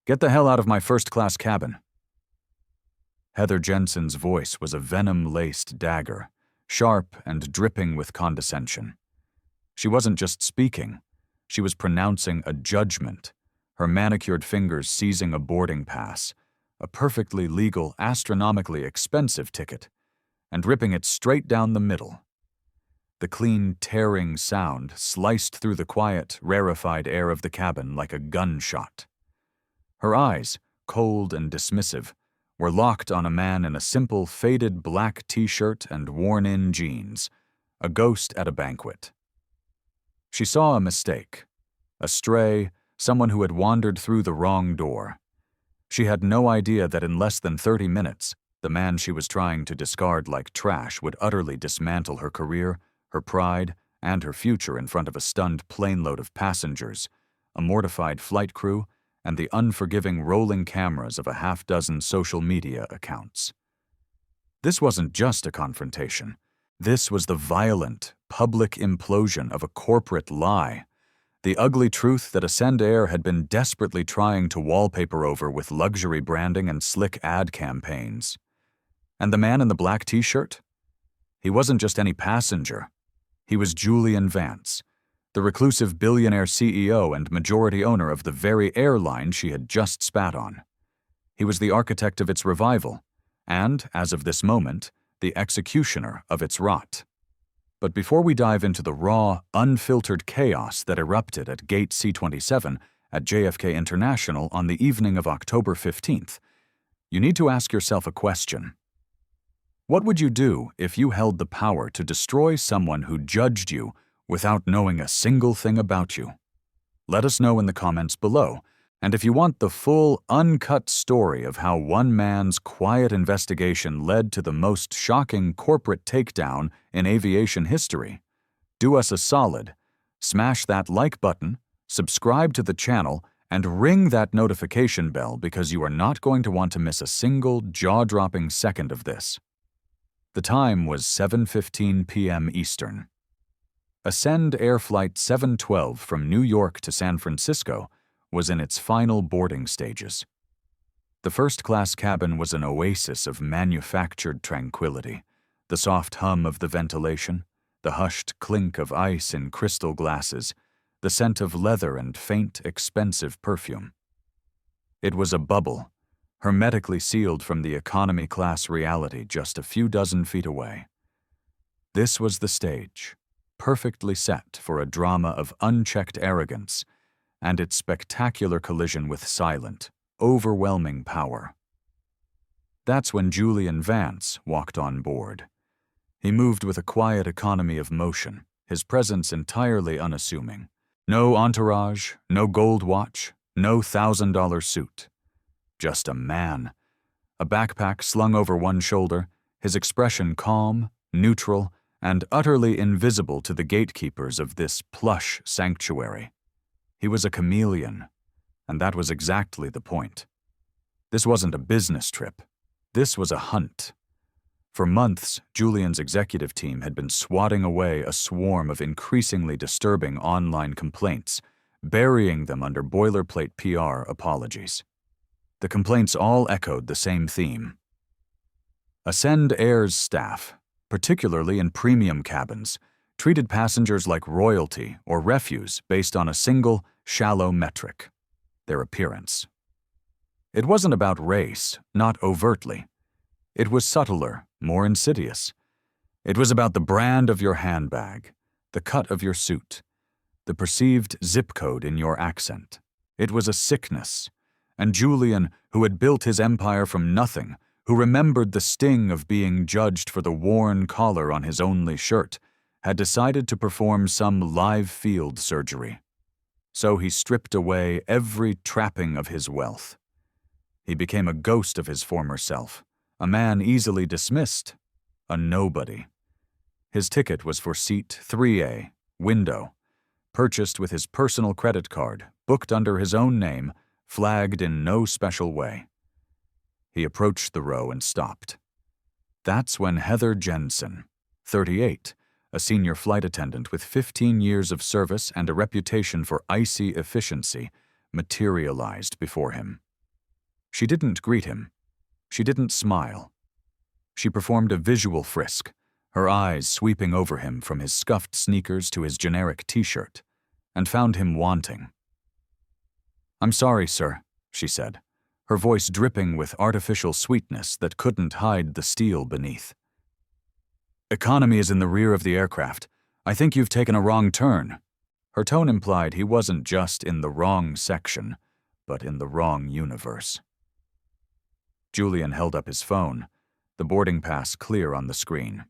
Get the hell out of my first-class cabin." Heather Jensen's voice was a venom-laced dagger, sharp and dripping with condescension. She wasn't just speaking, she was pronouncing a judgment, her manicured fingers seizing a boarding pass, a perfectly legal, astronomically expensive ticket, and ripping it straight down the middle. The clean, tearing sound sliced through the quiet, rarefied air of the cabin like a gunshot. Her eyes, cold and dismissive, were locked on a man in a simple, faded black t-shirt and worn-in jeans, a ghost at a banquet. She saw a mistake, a stray, someone who had wandered through the wrong door. She had no idea that in less than 30 minutes, the man she was trying to discard like trash would utterly dismantle her career, her pride, and her future in front of a stunned planeload of passengers, a mortified flight crew, and the unforgiving rolling cameras of a half-dozen social media accounts. This wasn't just a confrontation. This was the violent, public implosion of a corporate lie, the ugly truth that Ascend Air had been desperately trying to wallpaper over with luxury branding and slick ad campaigns. And the man in the black t-shirt? He wasn't just any passenger. He was Julian Vance, the reclusive billionaire CEO and majority owner of the very airline she had just spat on. He was the architect of its revival, and, as of this moment, the executioner of its rot. But before we dive into the raw, unfiltered chaos that erupted at Gate C-27 at JFK International on the evening of October 15th, you need to ask yourself a question. What would you do if you held the power to destroy someone who judged you without knowing a single thing about you? Let us know in the comments below, and if you want the full, uncut story of how one man's quiet investigation led to the most shocking corporate takedown in aviation history, do us a solid, smash that like button, subscribe to the channel, and ring that notification bell because you are not going to want to miss a single jaw-dropping second of this. The time was 7:15 p.m. Eastern. Ascend Air Flight 712 from New York to San Francisco was in its final boarding stages. The first-class cabin was an oasis of manufactured tranquility, the soft hum of the ventilation, the hushed clink of ice in crystal glasses, the scent of leather and faint, expensive perfume. It was a bubble, hermetically sealed from the economy-class reality just a few dozen feet away. This was the stage, perfectly set for a drama of unchecked arrogance and its spectacular collision with silent, overwhelming power. That's when Julian Vance walked on board. He moved with a quiet economy of motion, his presence entirely unassuming. No entourage, no gold watch, no $1,000 suit. Just a man, a backpack slung over one shoulder, his expression calm, neutral, and utterly invisible to the gatekeepers of this plush sanctuary. He was a chameleon, and that was exactly the point. This wasn't a business trip. This was a hunt. For months, Julian's executive team had been swatting away a swarm of increasingly disturbing online complaints, burying them under boilerplate PR apologies. The complaints all echoed the same theme. Ascend Air's staff, particularly in premium cabins, treated passengers like royalty or refuse based on a single, shallow metric: their appearance. It wasn't about race, not overtly. It was subtler, more insidious. It was about the brand of your handbag, the cut of your suit, the perceived zip code in your accent. It was a sickness. And Julian, who had built his empire from nothing, who remembered the sting of being judged for the worn collar on his only shirt, had decided to perform some live field surgery. So he stripped away every trapping of his wealth. He became a ghost of his former self, a man easily dismissed, a nobody. His ticket was for seat 3A, window, purchased with his personal credit card, booked under his own name, flagged in no special way. He approached the row and stopped. That's when Heather Jensen, 38, a senior flight attendant with 15 years of service and a reputation for icy efficiency, materialized before him. She didn't greet him. She didn't smile. She performed a visual frisk, her eyes sweeping over him from his scuffed sneakers to his generic t-shirt, and found him wanting. "I'm sorry, sir," she said, her voice dripping with artificial sweetness that couldn't hide the steel beneath. "Economy is in the rear of the aircraft. I think you've taken a wrong turn." Her tone implied he wasn't just in the wrong section, but in the wrong universe. Julian held up his phone, the boarding pass clear on the screen.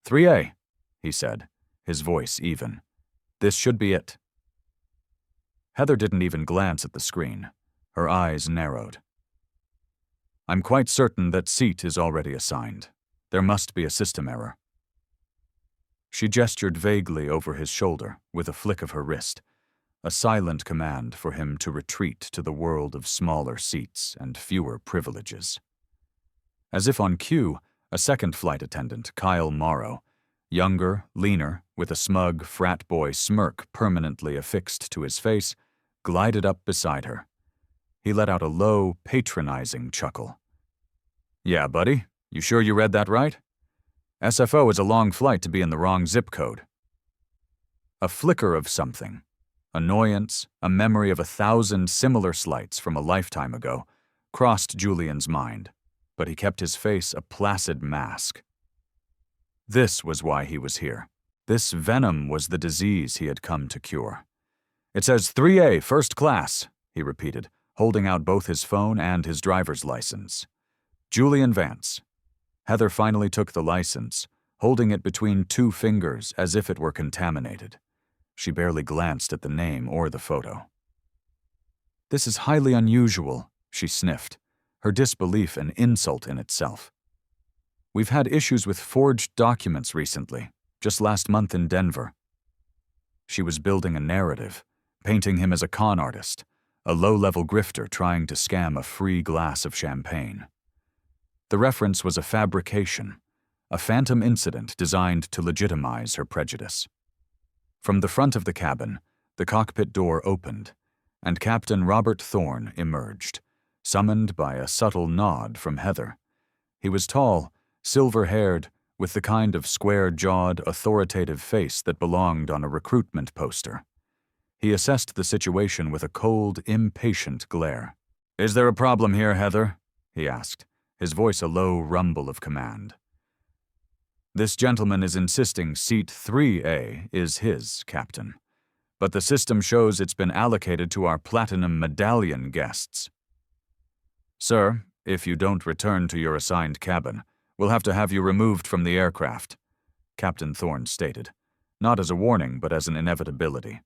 3A, he said, his voice even. "This should be it." Heather didn't even glance at the screen. Her eyes narrowed. "I'm quite certain that seat is already assigned. There must be a system error." She gestured vaguely over his shoulder with a flick of her wrist, a silent command for him to retreat to the world of smaller seats and fewer privileges. As if on cue, a second flight attendant, Kyle Morrow, younger, leaner, with a smug frat boy smirk permanently affixed to his face, glided up beside her. He let out a low, patronizing chuckle. "Yeah, buddy, you sure you read that right? SFO is a long flight to be in the wrong zip code." A flicker of something, annoyance, a memory of 1,000 similar slights from a lifetime ago, crossed Julian's mind, but he kept his face a placid mask. This was why he was here. This venom was the disease he had come to cure. "It says 3A, first class," he repeated, holding out both his phone and his driver's license. Julian Vance. Heather finally took the license, holding it between two fingers as if it were contaminated. She barely glanced at the name or the photo. "This is highly unusual," she sniffed, her disbelief an insult in itself. "We've had issues with forged documents recently, just last month in Denver." She was building a narrative, painting him as a con artist, a low-level grifter trying to scam a free glass of champagne. The reference was a fabrication, a phantom incident designed to legitimize her prejudice. From the front of the cabin, the cockpit door opened, and Captain Robert Thorne emerged, summoned by a subtle nod from Heather. He was tall, silver-haired, with the kind of square-jawed, authoritative face that belonged on a recruitment poster. He assessed the situation with a cold, impatient glare. "Is there a problem here, Heather?" he asked, his voice a low rumble of command. "This gentleman is insisting seat 3A is his, Captain, but the system shows it's been allocated to our Platinum Medallion guests." "Sir, if you don't return to your assigned cabin, we'll have to have you removed from the aircraft," Captain Thorne stated, not as a warning but as an inevitability.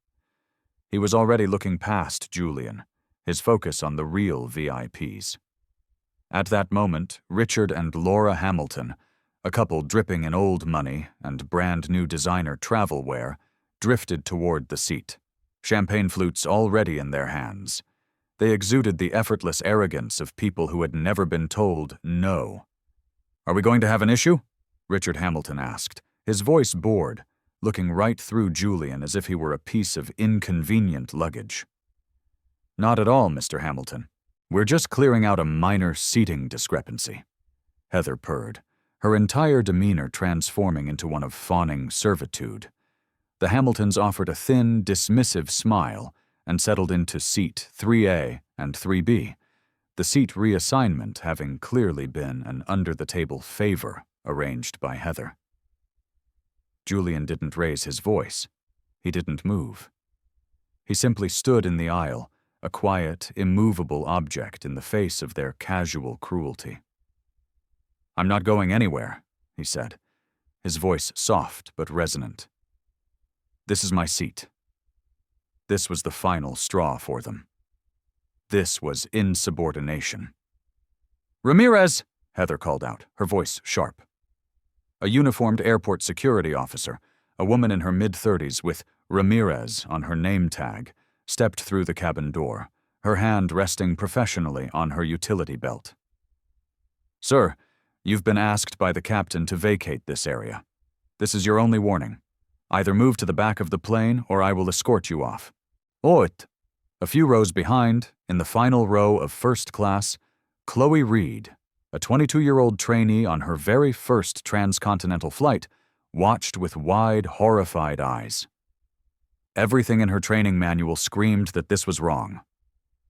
He was already looking past Julian, his focus on the real VIPs. At that moment, Richard and Laura Hamilton, a couple dripping in old money and brand-new designer travel wear, drifted toward the seat, champagne flutes already in their hands. They exuded the effortless arrogance of people who had never been told no. "Are we going to have an issue?" Richard Hamilton asked, his voice bored, looking right through Julian as if he were a piece of inconvenient luggage. "Not at all, Mr. Hamilton. We're just clearing out a minor seating discrepancy," Heather purred, her entire demeanor transforming into one of fawning servitude. The Hamiltons offered a thin, dismissive smile and settled into seat 3A and 3B, the seat reassignment having clearly been an under-the-table favor arranged by Heather. Julian didn't raise his voice. He didn't move. He simply stood in the aisle, a quiet, immovable object in the face of their casual cruelty. "I'm not going anywhere," he said, his voice soft but resonant. "This is my seat." This was the final straw for them. This was insubordination. "Ramirez!" Heather called out, her voice sharp. A uniformed airport security officer, a woman in her mid-30s with Ramirez on her name tag, stepped through the cabin door, her hand resting professionally on her utility belt. "Sir, you've been asked by the captain to vacate this area. This is your only warning. Either move to the back of the plane or I will escort you off." "Oit!" A few rows behind, in the final row of first class, Chloe Reed, a 22-year-old trainee on her very first transcontinental flight, watched with wide, horrified eyes. Everything in her training manual screamed that this was wrong.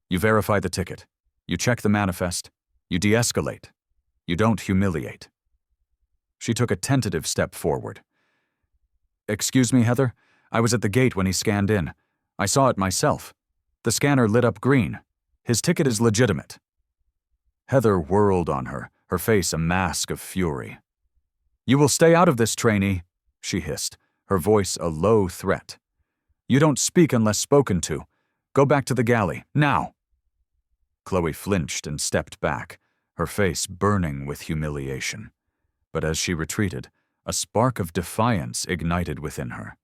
You verify the ticket. You check the manifest. You de-escalate. You don't humiliate. She took a tentative step forward. "Excuse me, Heather? I was at the gate when he scanned in. I saw it myself. The scanner lit up green. His ticket is legitimate." Heather whirled on her, her face a mask of fury. "You will stay out of this, trainee," she hissed, her voice a low threat. "You don't speak unless spoken to. Go back to the galley, now." Chloe flinched and stepped back, her face burning with humiliation. But as she retreated, a spark of defiance ignited within her.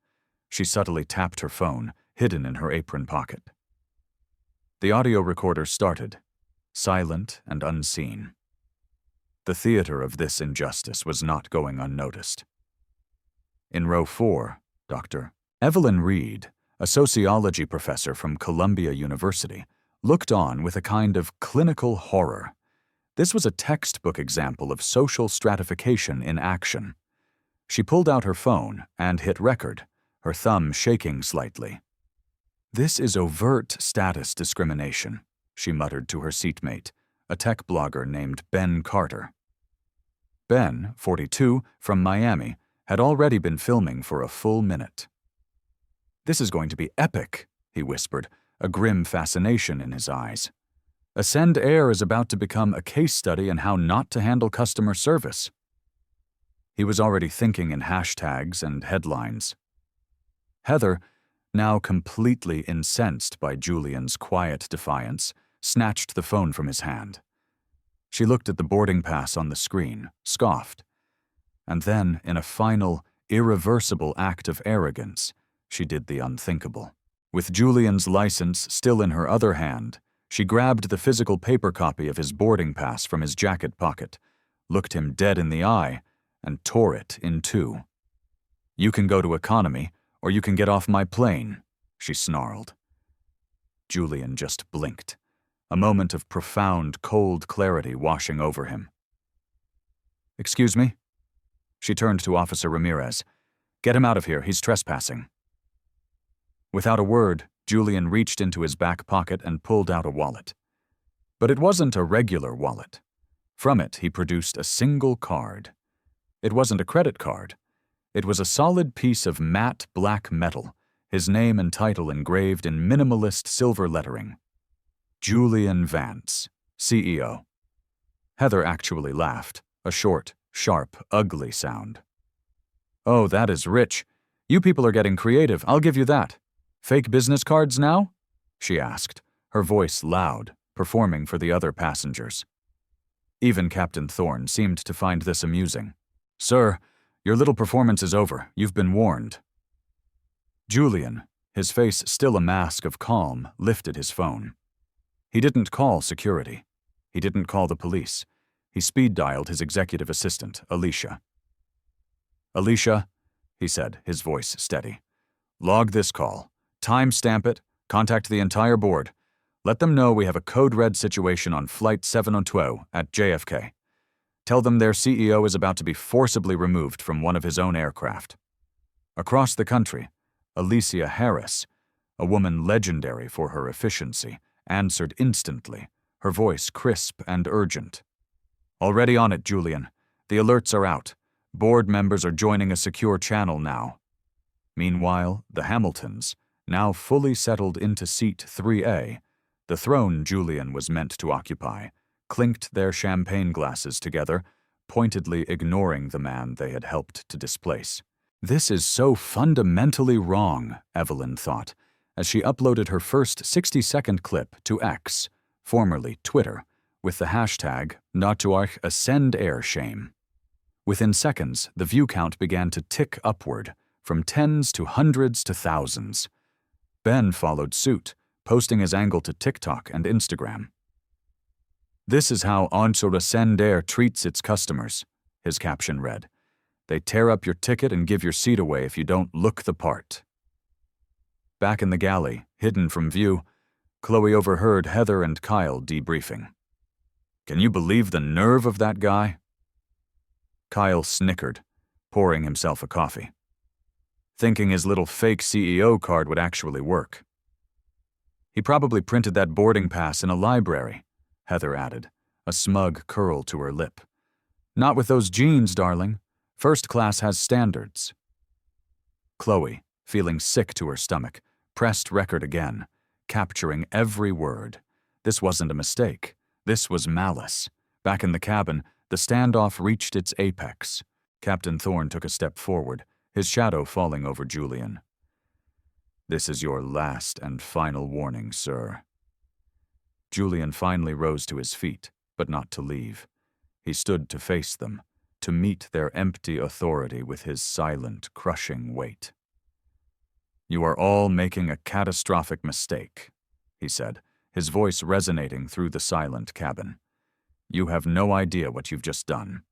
She subtly tapped her phone, hidden in her apron pocket. The audio recorder started, silent and unseen. The theater of this injustice was not going unnoticed. In row 4, Dr. Evelyn Reed, a sociology professor from Columbia University, looked on with a kind of clinical horror. This was a textbook example of social stratification in action. She pulled out her phone and hit record, her thumb shaking slightly. "This is overt status discrimination," she muttered to her seatmate, a tech blogger named Ben Carter. Ben, 42, from Miami, had already been filming for a full minute. "This is going to be epic," he whispered, a grim fascination in his eyes. "Ascend Air is about to become a case study in how not to handle customer service." He was already thinking in hashtags and headlines. Heather, now completely incensed by Julian's quiet defiance, snatched the phone from his hand. She looked at the boarding pass on the screen, scoffed, and then, in a final, irreversible act of arrogance, she did the unthinkable. With Julian's license still in her other hand, she grabbed the physical paper copy of his boarding pass from his jacket pocket, looked him dead in the eye, and tore it in two. "You can go to economy, or you can get off my plane," she snarled. Julian just blinked, a moment of profound, cold clarity washing over him. "Excuse me?" She turned to Officer Ramirez. "Get him out of here, he's trespassing." Without a word, Julian reached into his back pocket and pulled out a wallet. But it wasn't a regular wallet. From it, he produced a single card. It wasn't a credit card. It was a solid piece of matte black metal, his name and title engraved in minimalist silver lettering. Julian Vance, CEO. Heather actually laughed, a short, sharp, ugly sound. "Oh, that is rich. You people are getting creative, I'll give you that. Fake business cards now?" she asked, her voice loud, performing for the other passengers. Even Captain Thorne seemed to find this amusing. "Sir, your little performance is over. You've been warned." Julian, his face still a mask of calm, lifted his phone. He didn't call security. He didn't call the police. He speed-dialed his executive assistant, Alicia. "Alicia," he said, his voice steady. "Log this call. Time-stamp it. Contact the entire board. Let them know we have a code-red situation on Flight 702 at JFK. Tell them their CEO is about to be forcibly removed from one of his own aircraft." Across the country, Alicia Harris, a woman legendary for her efficiency, answered instantly, her voice crisp and urgent. "Already on it, Julian. The alerts are out. Board members are joining a secure channel now." Meanwhile, the Hamiltons, now fully settled into seat 3A, the throne Julian was meant to occupy, clinked their champagne glasses together, pointedly ignoring the man they had helped to displace. This is so fundamentally wrong, Evelyn thought, as she uploaded her first 60-second clip to X, formerly Twitter, with the hashtag #NatuArchAscendAirShame. Within seconds, the view count began to tick upward, from tens to hundreds to thousands. Ben followed suit, posting his angle to TikTok and Instagram. "This is how Ascend Air treats its customers," his caption read. "They tear up your ticket and give your seat away if you don't look the part." Back in the galley, hidden from view, Chloe overheard Heather and Kyle debriefing. Can you believe the nerve of that guy? Kyle snickered, pouring himself a coffee, thinking his little fake CEO card would actually work. He probably printed that boarding pass in a library, Heather added, a smug curl to her lip. Not with those jeans, darling. First class has standards. Chloe, feeling sick to her stomach, pressed record again, capturing every word. This wasn't a mistake. This was malice. Back in the cabin, the standoff reached its apex. Captain Thorne took a step forward, his shadow falling over Julian. This is your last and final warning, sir. Julian finally rose to his feet, but not to leave. He stood to face them, to meet their empty authority with his silent, crushing weight. You are all making a catastrophic mistake, he said, his voice resonating through the silent cabin. You have no idea what you've just done.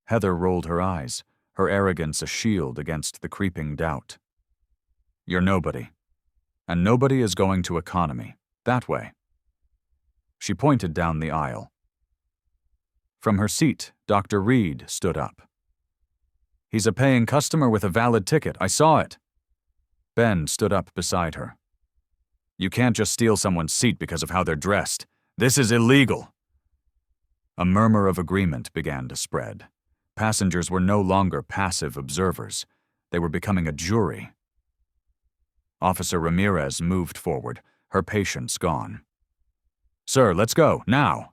Heather rolled her eyes, her arrogance a shield against the creeping doubt. You're nobody. And nobody is going to economy. That way. She pointed down the aisle. From her seat, Dr. Reed stood up. He's a paying customer with a valid ticket. I saw it. Ben stood up beside her. You can't just steal someone's seat because of how they're dressed. This is illegal. A murmur of agreement began to spread. Passengers were no longer passive observers. They were becoming a jury. Officer Ramirez moved forward, her patience gone. Sir, let's go, now.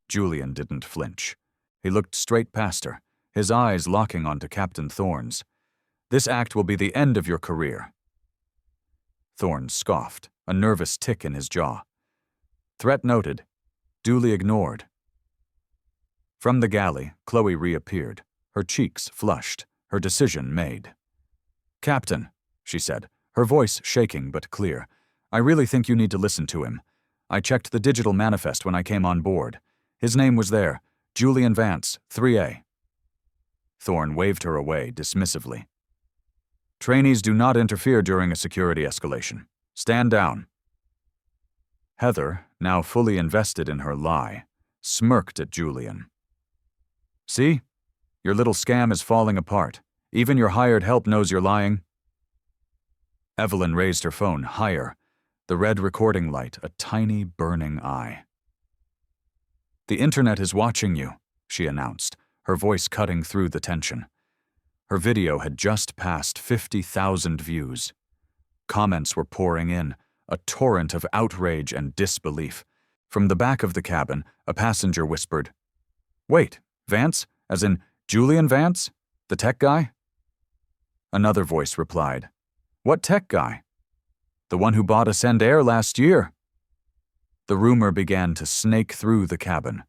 Julian didn't flinch. He looked straight past her, his eyes locking onto Captain Thorne's. This act will be the end of your career. Thorne scoffed, a nervous tick in his jaw. Threat noted, duly ignored. From the galley, Chloe reappeared, her cheeks flushed, her decision made. Captain, she said, her voice shaking but clear, I really think you need to listen to him. I checked the digital manifest when I came on board. His name was there, Julian Vance, 3A. Thorne waved her away dismissively. Trainees do not interfere during a security escalation. Stand down. Heather, now fully invested in her lie, smirked at Julian. See? Your little scam is falling apart. Even your hired help knows you're lying. Evelyn raised her phone higher, the red recording light a tiny burning eye. The internet is watching you, she announced, her voice cutting through the tension. Her video had just passed 50,000 views. Comments were pouring in, a torrent of outrage and disbelief. From the back of the cabin, a passenger whispered, Wait, Vance? As in Julian Vance? The tech guy? Another voice replied, What tech guy? The one who bought Ascendair last year. The rumor began to snake through the cabin,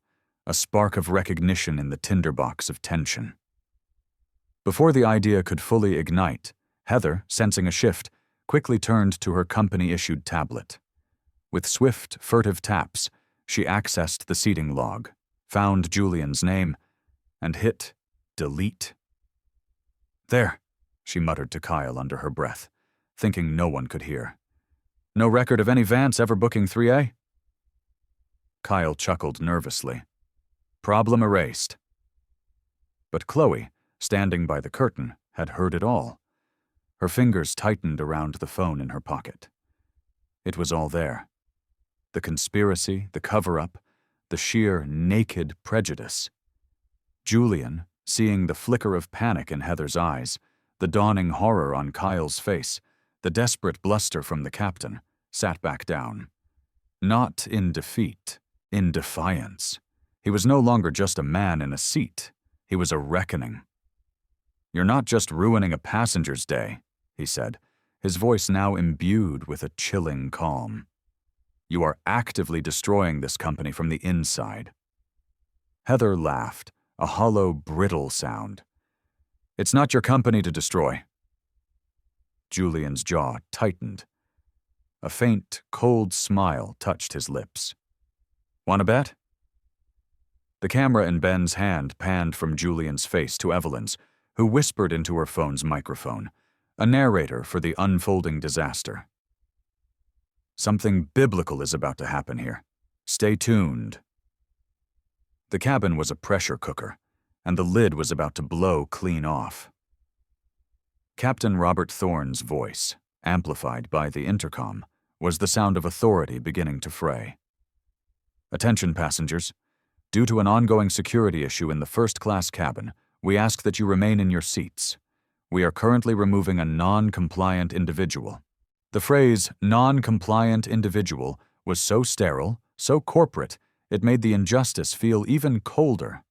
a spark of recognition in the tinderbox of tension. Before the idea could fully ignite, Heather, sensing a shift, quickly turned to her company-issued tablet. With swift, furtive taps, she accessed the seating log, found Julian's name, and hit delete. There, she muttered to Kyle under her breath, thinking no one could hear. No record of any Vance ever booking 3A? Kyle chuckled nervously. Problem erased. But Chloe, standing by the curtain, had heard it all. Her fingers tightened around the phone in her pocket. It was all there. The conspiracy, the cover-up, the sheer naked prejudice. Julian, seeing the flicker of panic in Heather's eyes, the dawning horror on Kyle's face, the desperate bluster from the captain, sat back down. Not in defeat, in defiance. He was no longer just a man in a seat. He was a reckoning. You're not just ruining a passenger's day, he said, his voice now imbued with a chilling calm. You are actively destroying this company from the inside. Heather laughed, a hollow, brittle sound. It's not your company to destroy. Julian's jaw tightened. A faint, cold smile touched his lips. Want to bet? The camera in Ben's hand panned from Julian's face to Evelyn's, who whispered into her phone's microphone, a narrator for the unfolding disaster. Something biblical is about to happen here. Stay tuned. The cabin was a pressure cooker, and the lid was about to blow clean off. Captain Robert Thorne's voice, amplified by the intercom, was the sound of authority beginning to fray. "Attention, passengers. Due to an ongoing security issue in the first-class cabin, we ask that you remain in your seats. We are currently removing a non-compliant individual." The phrase non-compliant individual was so sterile, so corporate, it made the injustice feel even colder.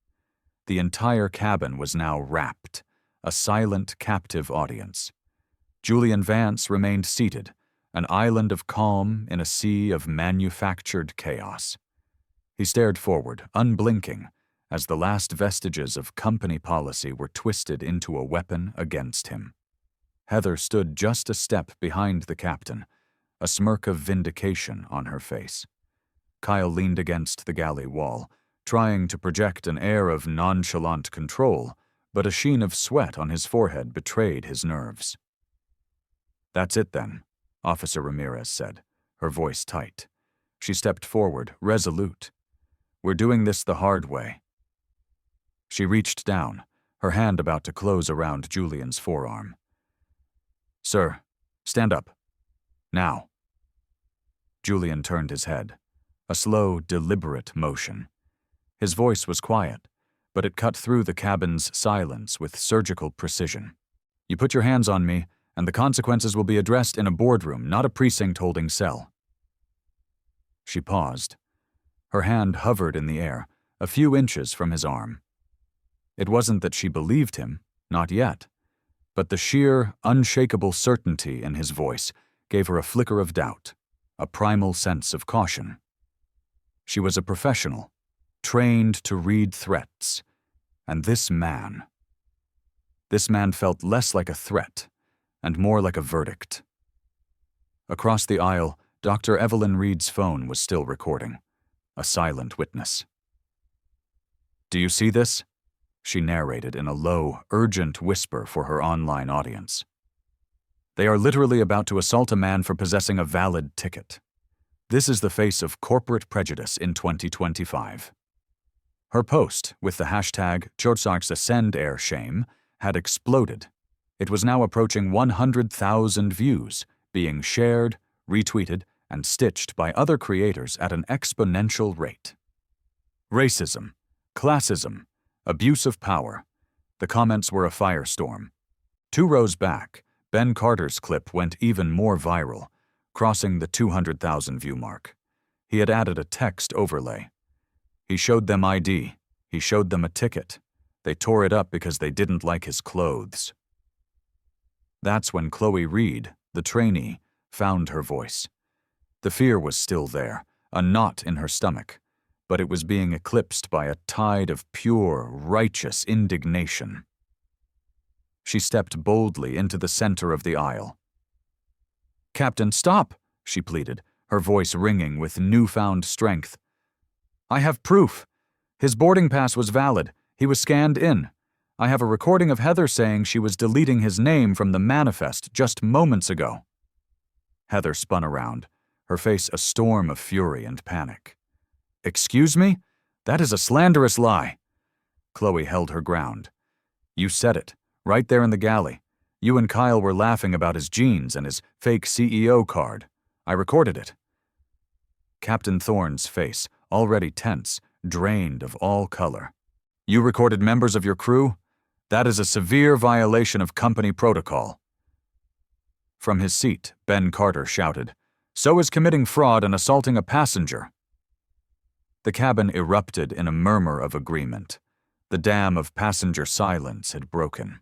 The entire cabin was now wrapped, a silent, captive audience. Julian Vance remained seated, an island of calm in a sea of manufactured chaos. He stared forward, unblinking, as the last vestiges of company policy were twisted into a weapon against him. Heather stood just a step behind the captain, a smirk of vindication on her face. Kyle leaned against the galley wall, trying to project an air of nonchalant control, but a sheen of sweat on his forehead betrayed his nerves. "That's it then," Officer Ramirez said, her voice tight. She stepped forward, resolute. "We're doing this the hard way." She reached down, her hand about to close around Julian's forearm. "Sir, stand up. Now." Julian turned his head, a slow, deliberate motion. His voice was quiet, but it cut through the cabin's silence with surgical precision. "You put your hands on me, and the consequences will be addressed in a boardroom, not a precinct-holding cell." She paused. Her hand hovered in the air, a few inches from his arm. It wasn't that she believed him, not yet, but the sheer, unshakable certainty in his voice gave her a flicker of doubt, a primal sense of caution. She was a professional, trained to read threats, and this man felt less like a threat and more like a verdict. Across the aisle, Dr. Evelyn Reed's phone was still recording, a silent witness. "Do you see this?" she narrated in a low, urgent whisper for her online audience. "They are literally about to assault a man for possessing a valid ticket. This is the face of corporate prejudice in 2025. Her post, with the hashtag #ChortsakSascendAirShame, had exploded. It was now approaching 100,000 views, being shared, retweeted, and stitched by other creators at an exponential rate. Racism, classism, abuse of power. The comments were a firestorm. 2 rows back, Ben Carter's clip went even more viral, crossing the 200,000 view mark. He had added a text overlay. He showed them ID. He showed them a ticket. They tore it up because they didn't like his clothes. That's when Chloe Reed, the trainee, found her voice. The fear was still there, a knot in her stomach, but it was being eclipsed by a tide of pure, righteous indignation. She stepped boldly into the center of the aisle. "Captain, stop!" she pleaded, her voice ringing with newfound strength. "I have proof. His boarding pass was valid. He was scanned in. I have a recording of Heather saying she was deleting his name from the manifest just moments ago." Heather spun around, her face a storm of fury and panic. "Excuse me? That is a slanderous lie." Chloe held her ground. "You said it, right there in the galley. You and Kyle were laughing about his jeans and his fake CEO card. I recorded it." Captain Thorne's face, already tense, drained of all color. "You recorded members of your crew? That is a severe violation of company protocol." From his seat, Ben Carter shouted, "So is committing fraud and assaulting a passenger." The cabin erupted in a murmur of agreement. The dam of passenger silence had broken.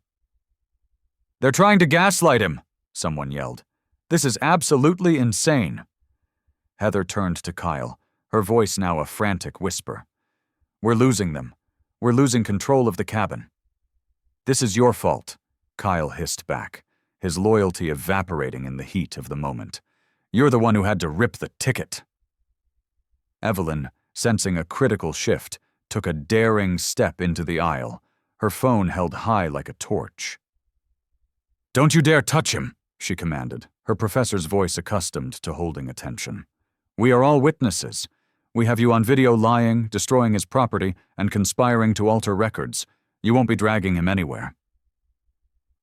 "They're trying to gaslight him," someone yelled. "This is absolutely insane." Heather turned to Kyle, her voice now a frantic whisper. "We're losing them. We're losing control of the cabin." "This is your fault," Kyle hissed back, his loyalty evaporating in the heat of the moment. "You're the one who had to rip the ticket." Evelyn, sensing a critical shift, took a daring step into the aisle, her phone held high like a torch. "Don't you dare touch him," she commanded, her professor's voice accustomed to holding attention. "We are all witnesses. We have you on video lying, destroying his property, and conspiring to alter records. You won't be dragging him anywhere."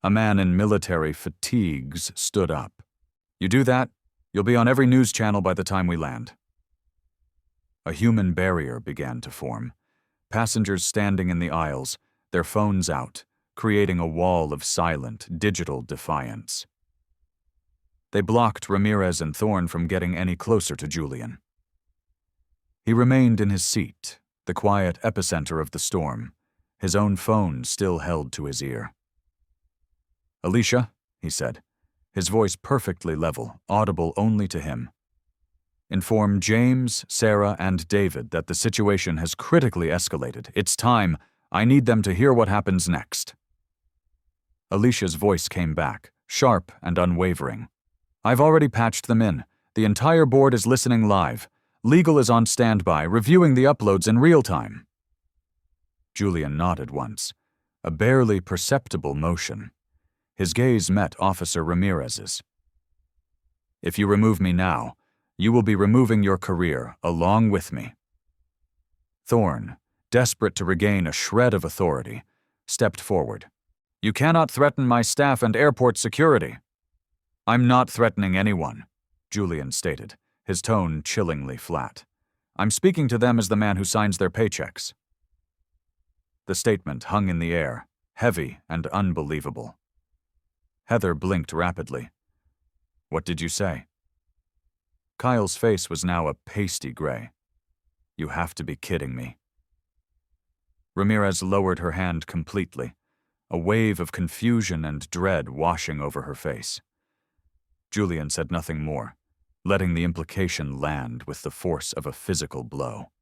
A man in military fatigues stood up. "You do that, you'll be on every news channel by the time we land." A human barrier began to form. Passengers standing in the aisles, their phones out, creating a wall of silent, digital defiance. They blocked Ramirez and Thorne from getting any closer to Julian. He remained in his seat, the quiet epicenter of the storm, his own phone still held to his ear. "Alicia," he said, his voice perfectly level, audible only to him. "Inform James, Sarah, and David that the situation has critically escalated. It's time. I need them to hear what happens next." Alicia's voice came back, sharp and unwavering. "I've already patched them in. The entire board is listening live. Legal is on standby, reviewing the uploads in real time." Julian nodded once, a barely perceptible motion. His gaze met Officer Ramirez's. "If you remove me now, you will be removing your career along with me." Thorne, desperate to regain a shred of authority, stepped forward. "You cannot threaten my staff and airport security." "I'm not threatening anyone," Julian stated, his tone chillingly flat. "I'm speaking to them as the man who signs their paychecks." The statement hung in the air, heavy and unbelievable. Heather blinked rapidly. "What did you say?" Kyle's face was now a pasty gray. "You have to be kidding me." Ramirez lowered her hand completely, a wave of confusion and dread washing over her face. Julian said nothing more, letting the implication land with the force of a physical blow.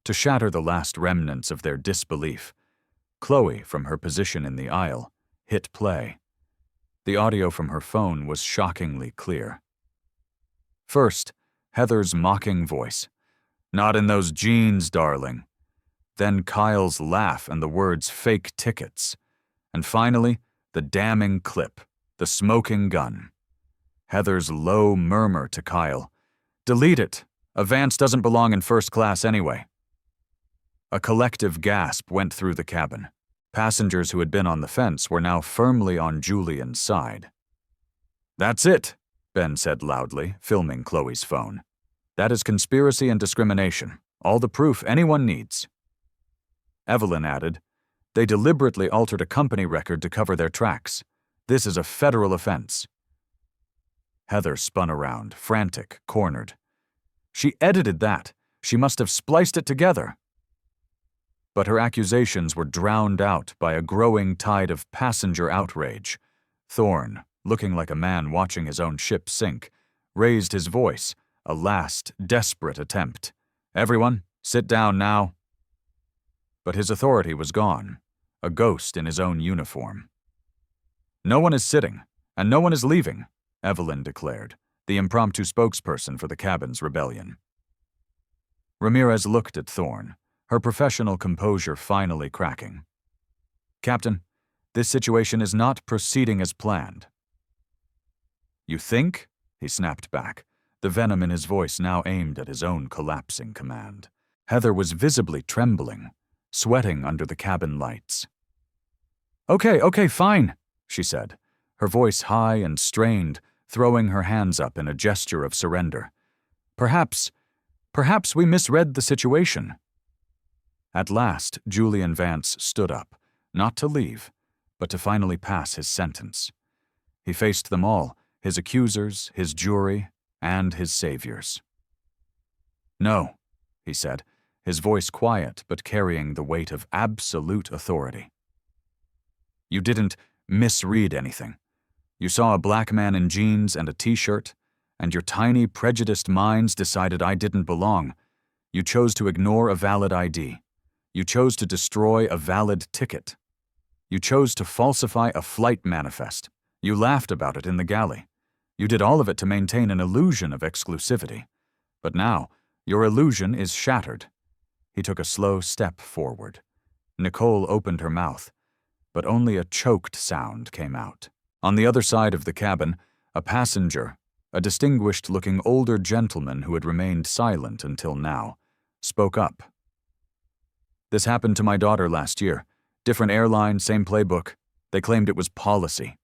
To shatter the last remnants of their disbelief, Chloe, from her position in the aisle, hit play. The audio from her phone was shockingly clear. First, Heather's mocking voice. "Not in those jeans, darling." Then Kyle's laugh and the words "fake tickets." And finally, the damning clip, the smoking gun. Heather's low murmur to Kyle. "Delete it. A Vance doesn't belong in first class anyway." A collective gasp went through the cabin. Passengers who had been on the fence were now firmly on Julian's side. "That's it," Ben said loudly, filming Chloe's phone. "That is conspiracy and discrimination. All the proof anyone needs." Evelyn added, "They deliberately altered a company record to cover their tracks. This is a federal offense." Heather spun around, frantic, cornered. "She edited that. She must have spliced it together." But her accusations were drowned out by a growing tide of passenger outrage. Thorne, looking like a man watching his own ship sink, raised his voice, a last, desperate attempt. "Everyone, sit down now." But his authority was gone, a ghost in his own uniform. "No one is sitting, and no one is leaving," Evelyn declared, the impromptu spokesperson for the cabin's rebellion. Ramirez looked at Thorne, her professional composure finally cracking. "Captain, this situation is not proceeding as planned." "You think?" he snapped back, the venom in his voice now aimed at his own collapsing command. Heather was visibly trembling, sweating under the cabin lights. Okay, fine," she said, her voice high and strained, throwing her hands up in a gesture of surrender. Perhaps we misread the situation." At last, Julian Vance stood up, not to leave, but to finally pass his sentence. He faced them all, his accusers, his jury, and his saviors. "No," he said, his voice quiet but carrying the weight of absolute authority. "You didn't misread anything. You saw a black man in jeans and a t-shirt, and your tiny, prejudiced minds decided I didn't belong. You chose to ignore a valid ID. You chose to destroy a valid ticket. You chose to falsify a flight manifest. You laughed about it in the galley. You did all of it to maintain an illusion of exclusivity. But now, your illusion is shattered." He took a slow step forward. Nicole opened her mouth, but only a choked sound came out. On the other side of the cabin, a passenger, a distinguished-looking older gentleman who had remained silent until now, spoke up. "This happened to my daughter last year. Different airline, same playbook. They claimed it was policy."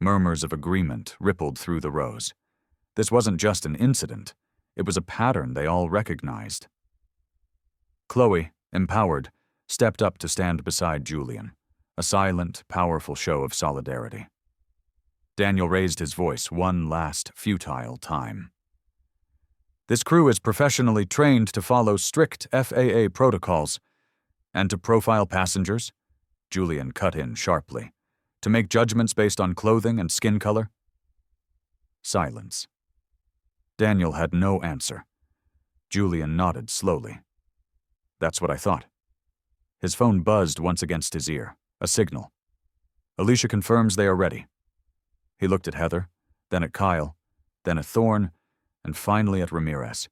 Murmurs of agreement rippled through the rows. This wasn't just an incident. It was a pattern they all recognized. Chloe, empowered, stepped up to stand beside Julian, a silent, powerful show of solidarity. Daniel raised his voice one last futile time. "This crew is professionally trained to follow strict FAA protocols and to profile passengers," Julian cut in sharply, "to make judgments based on clothing and skin color." Silence. Daniel had no answer. Julian nodded slowly. "That's what I thought." His phone buzzed once against his ear, a signal. "Alicia confirms they are ready." He looked at Heather, then at Kyle, then at Thorne, and finally at Ramirez.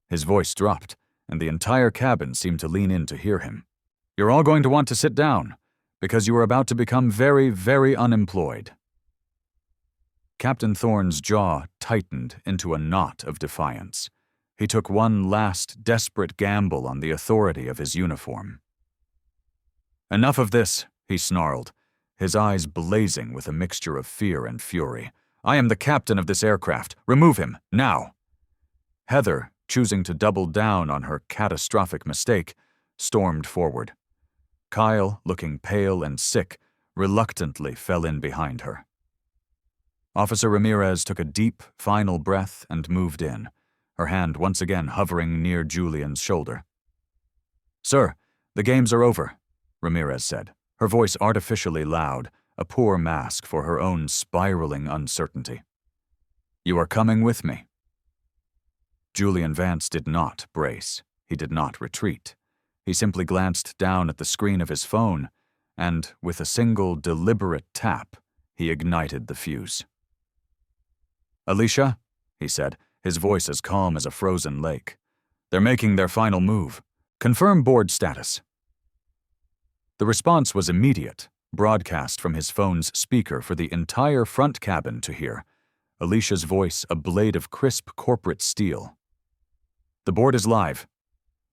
His voice dropped, and the entire cabin seemed to lean in to hear him. "You're all going to want to sit down, because you are about to become very, very unemployed." Captain Thorne's jaw tightened into a knot of defiance. He took one last, desperate gamble on the authority of his uniform. "Enough of this," he snarled, his eyes blazing with a mixture of fear and fury. "I am the captain of this aircraft. Remove him, now." Heather, choosing to double down on her catastrophic mistake, stormed forward. Kyle, looking pale and sick, reluctantly fell in behind her. Officer Ramirez took a deep, final breath and moved in, her hand once again hovering near Julian's shoulder. "Sir, the games are over," Ramirez said, her voice artificially loud, a poor mask for her own spiraling uncertainty. "You are coming with me." Julian Vance did not brace. He did not retreat. He simply glanced down at the screen of his phone, and, with a single deliberate tap, he ignited the fuse. "Alicia," he said, his voice as calm as a frozen lake. "They're making their final move. Confirm board status." The response was immediate, broadcast from his phone's speaker for the entire front cabin to hear, Alicia's voice a blade of crisp corporate steel. "The board is live.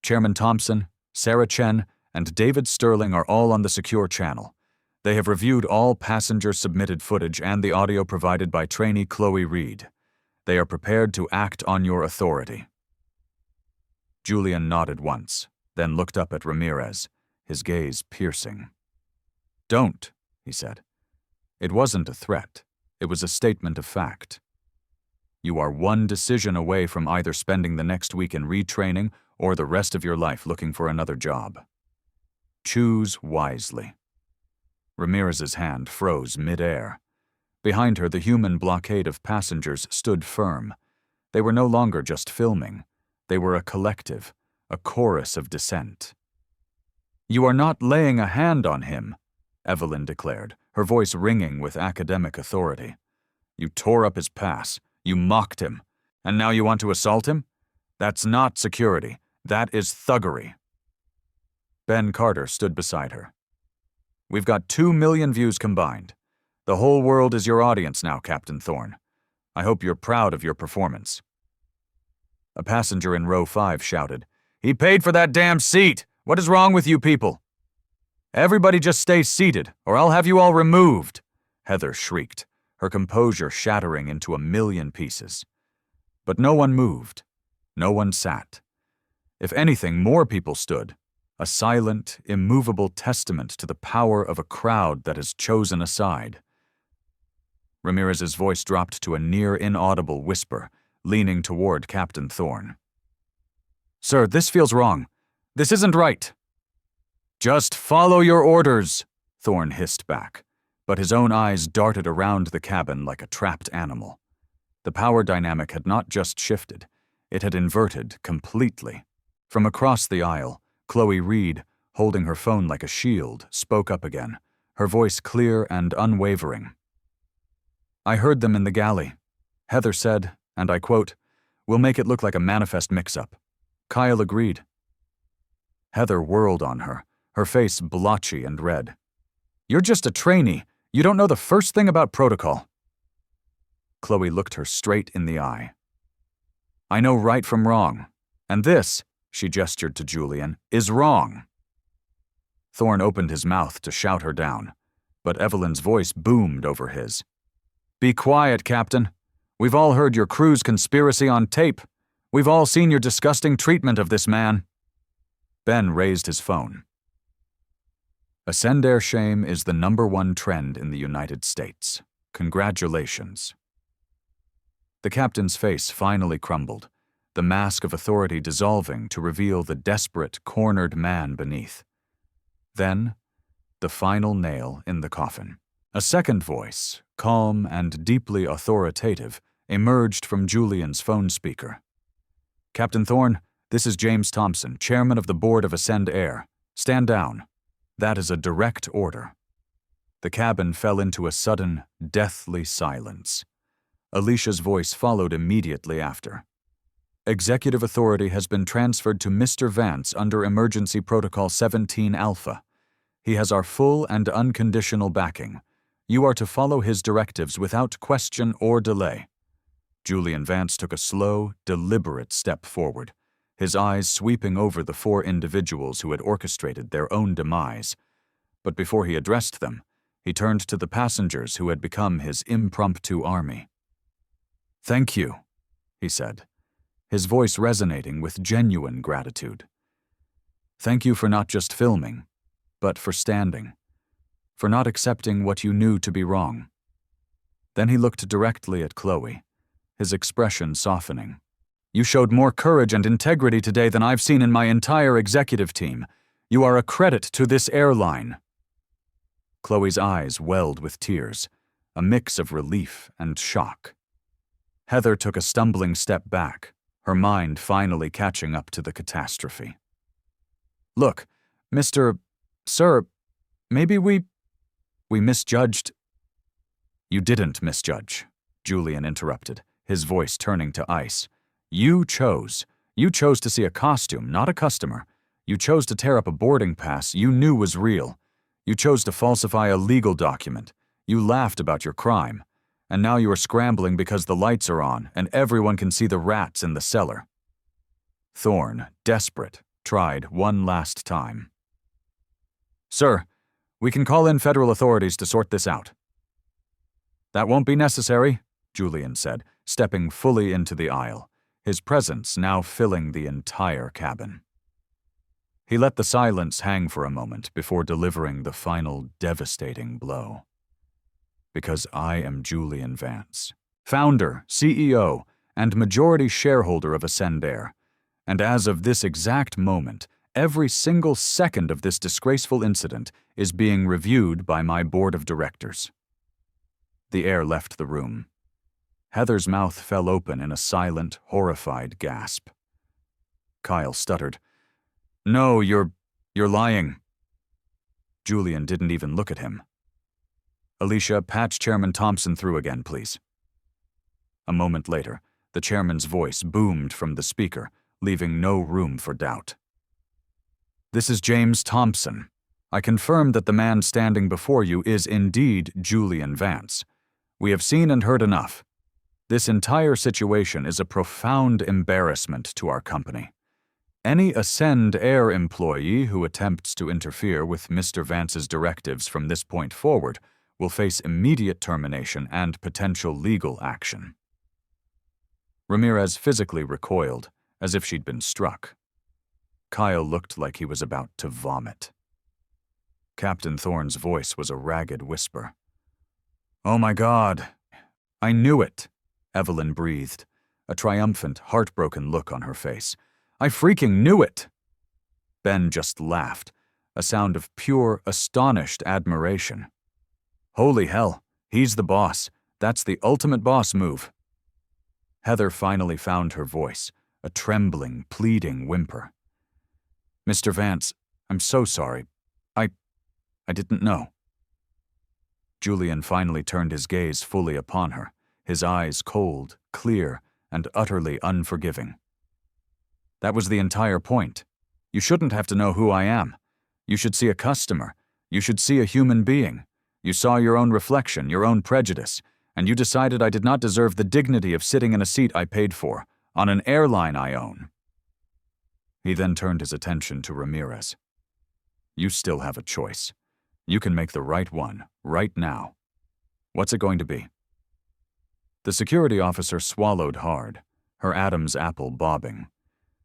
Chairman Thompson, Sarah Chen, and David Sterling are all on the secure channel. They have reviewed all passenger-submitted footage and the audio provided by trainee Chloe Reed. They are prepared to act on your authority." Julian nodded once, then looked up at Ramirez, his gaze piercing. "Don't," he said. It wasn't a threat. It was a statement of fact. You are one decision away from either spending the next week in retraining or the rest of your life looking for another job. Choose wisely. Ramirez's hand froze mid-air. Behind her, the human blockade of passengers stood firm. They were no longer just filming. They were a collective, a chorus of dissent. "You are not laying a hand on him," Evelyn declared, her voice ringing with academic authority. "You tore up his pass. You mocked him. And now you want to assault him? That's not security. That is thuggery." Ben Carter stood beside her. "We've got 2 million views combined. The whole world is your audience now, Captain Thorne. I hope you're proud of your performance." A passenger in row 5 shouted, "He paid for that damn seat! What is wrong with you people?" "Everybody just stay seated, or I'll have you all removed," Heather shrieked, her composure shattering into a million pieces. But no one moved. No one sat. If anything, more people stood, a silent, immovable testament to the power of a crowd that has chosen a side. Ramirez's voice dropped to a near-inaudible whisper, leaning toward Captain Thorne. "Sir, this feels wrong. This isn't right." "Just follow your orders," Thorne hissed back, but his own eyes darted around the cabin like a trapped animal. The power dynamic had not just shifted, it had inverted completely. From across the aisle, Chloe Reed, holding her phone like a shield, spoke up again, her voice clear and unwavering. "I heard them in the galley. Heather said, and I quote, 'We'll make it look like a manifest mix-up.' Kyle agreed." Heather whirled on her, her face blotchy and red. "You're just a trainee. You don't know the first thing about protocol." Chloe looked her straight in the eye. I know right from wrong, and this, she gestured to Julian, is wrong. Thorne opened his mouth to shout her down, but Evelyn's voice boomed over his. Be quiet, Captain. We've all heard your crew's conspiracy on tape. We've all seen your disgusting treatment of this man. Ben raised his phone. Ascend Air shame is the #1 trend in the United States. Congratulations. The captain's face finally crumbled, the mask of authority dissolving to reveal the desperate, cornered man beneath. Then, the final nail in the coffin. A second voice, calm and deeply authoritative, emerged from Julian's phone speaker. Captain Thorne, this is James Thompson, chairman of the board of Ascend Air. Stand down. That is a direct order. The cabin fell into a sudden, deathly silence. Alicia's voice followed immediately after. Executive authority has been transferred to Mr. Vance under Emergency Protocol 17 Alpha. He has our full and unconditional backing. You are to follow his directives without question or delay. Julian Vance took a slow, deliberate step forward, his eyes sweeping over the 4 individuals who had orchestrated their own demise. But before he addressed them, he turned to the passengers who had become his impromptu army. Thank you, he said, his voice resonating with genuine gratitude. Thank you for not just filming, but for standing, for not accepting what you knew to be wrong. Then he looked directly at Chloe, his expression softening. You showed more courage and integrity today than I've seen in my entire executive team. You are a credit to this airline. Chloe's eyes welled with tears, a mix of relief and shock. Heather took a stumbling step back, her mind finally catching up to the catastrophe. Look, Sir, maybe we misjudged. You didn't misjudge, Julian interrupted, his voice turning to ice. You chose to see a costume, not a customer. You chose to tear up a boarding pass you knew was real. You chose to falsify a legal document. You laughed about your crime. And now you are scrambling because the lights are on and everyone can see the rats in the cellar. Thorne, desperate, tried one last time. Sir, we can call in federal authorities to sort this out. That won't be necessary, Julian said, stepping fully into the aisle, his presence now filling the entire cabin. He let the silence hang for a moment before delivering the final devastating blow. Because I am Julian Vance, founder, CEO, and majority shareholder of Ascend Air, and as of this exact moment, every single second of this disgraceful incident is being reviewed by my board of directors. The air left the room. Heather's mouth fell open in a silent, horrified gasp. Kyle stuttered. No, you're lying. Julian didn't even look at him. Alicia, patch Chairman Thompson through again, please. A moment later, the chairman's voice boomed from the speaker, leaving no room for doubt. This is James Thompson. I confirm that the man standing before you is indeed Julian Vance. We have seen and heard enough. This entire situation is a profound embarrassment to our company. Any Ascend Air employee who attempts to interfere with Mr. Vance's directives from this point forward will face immediate termination and potential legal action. Ramirez physically recoiled, as if she'd been struck. Kyle looked like he was about to vomit. Captain Thorne's voice was a ragged whisper. Oh my God, I knew it, Evelyn breathed, a triumphant, heartbroken look on her face. I freaking knew it! Ben just laughed, a sound of pure, astonished admiration. Holy hell, he's the boss. That's the ultimate boss move. Heather finally found her voice, a trembling, pleading whimper. Mr. Vance, I'm so sorry. I didn't know. Julian finally turned his gaze fully upon her, his eyes cold, clear, and utterly unforgiving. That was the entire point. You shouldn't have to know who I am. You should see a customer. You should see a human being. You saw your own reflection, your own prejudice, and you decided I did not deserve the dignity of sitting in a seat I paid for, on an airline I own." He then turned his attention to Ramirez. "You still have a choice. You can make the right one, right now. What's it going to be?" The security officer swallowed hard, her Adam's apple bobbing.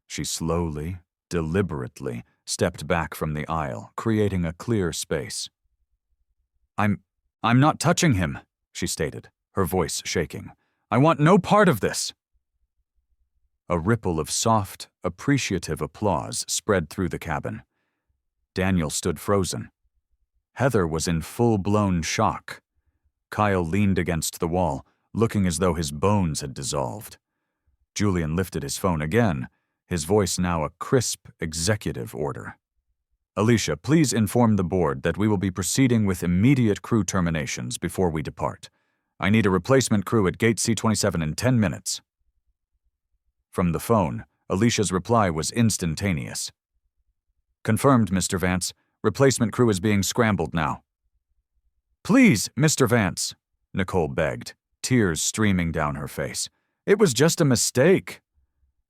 She slowly, deliberately stepped back from the aisle, creating a clear space. I'm not touching him," she stated, her voice shaking. "I want no part of this." A ripple of soft, appreciative applause spread through the cabin. Daniel stood frozen. Heather was in full-blown shock. Kyle leaned against the wall, looking as though his bones had dissolved. Julian lifted his phone again, his voice now a crisp executive order. "Alicia, please inform the board that we will be proceeding with immediate crew terminations before we depart. I need a replacement crew at gate C27 in 10 minutes. From the phone, Alicia's reply was instantaneous. "Confirmed, Mr. Vance. Replacement crew is being scrambled now." "Please, Mr. Vance," Nicole begged, tears streaming down her face. "It was just a mistake."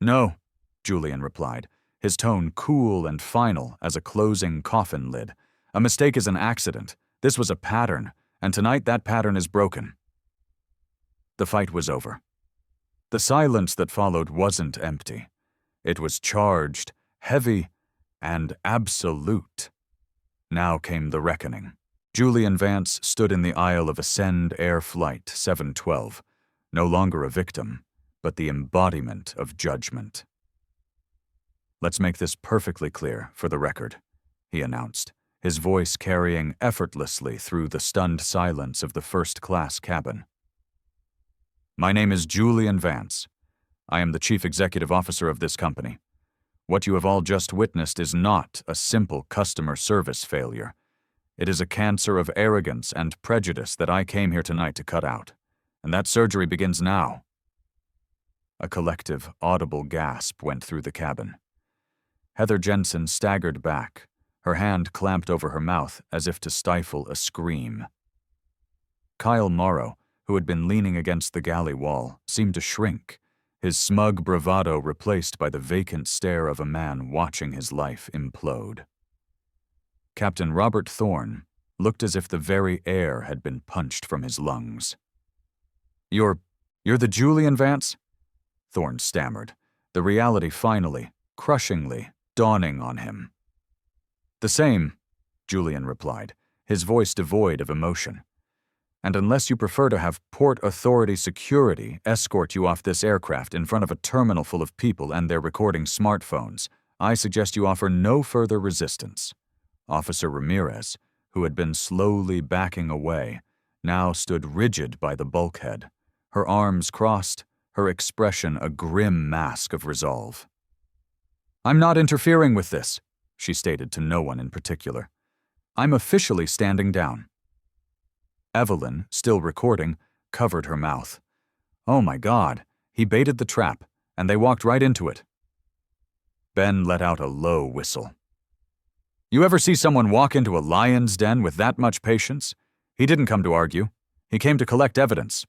"No," Julian replied, his tone cool and final as a closing coffin lid. "A mistake is an accident. This was a pattern, and tonight that pattern is broken." The fight was over. The silence that followed wasn't empty. It was charged, heavy, and absolute. Now came the reckoning. Julian Vance stood in the aisle of Ascend Air Flight 712, no longer a victim, but the embodiment of judgment. "Let's make this perfectly clear for the record," he announced, his voice carrying effortlessly through the stunned silence of the first-class cabin. "My name is Julian Vance. I am the Chief Executive Officer of this company. What you have all just witnessed is not a simple customer service failure. It is a cancer of arrogance and prejudice that I came here tonight to cut out, and that surgery begins now." A collective, audible gasp went through the cabin. Heather Jensen staggered back, her hand clamped over her mouth as if to stifle a scream. Kyle Morrow, who had been leaning against the galley wall, seemed to shrink, his smug bravado replaced by the vacant stare of a man watching his life implode. Captain Robert Thorne looked as if the very air had been punched from his lungs. You're the Julian Vance?" Thorne stammered, the reality finally, crushingly, dawning on him. "The same," Julian replied, his voice devoid of emotion. "And unless you prefer to have Port Authority security escort you off this aircraft in front of a terminal full of people and their recording smartphones, I suggest you offer no further resistance." Officer Ramirez, who had been slowly backing away, now stood rigid by the bulkhead, her arms crossed, her expression a grim mask of resolve. "I'm not interfering with this," she stated to no one in particular. "I'm officially standing down." Evelyn, still recording, covered her mouth. Oh my God, he baited the trap, and they walked right into it. Ben let out a low whistle. "You ever see someone walk into a lion's den with that much patience? He didn't come to argue. He came to collect evidence."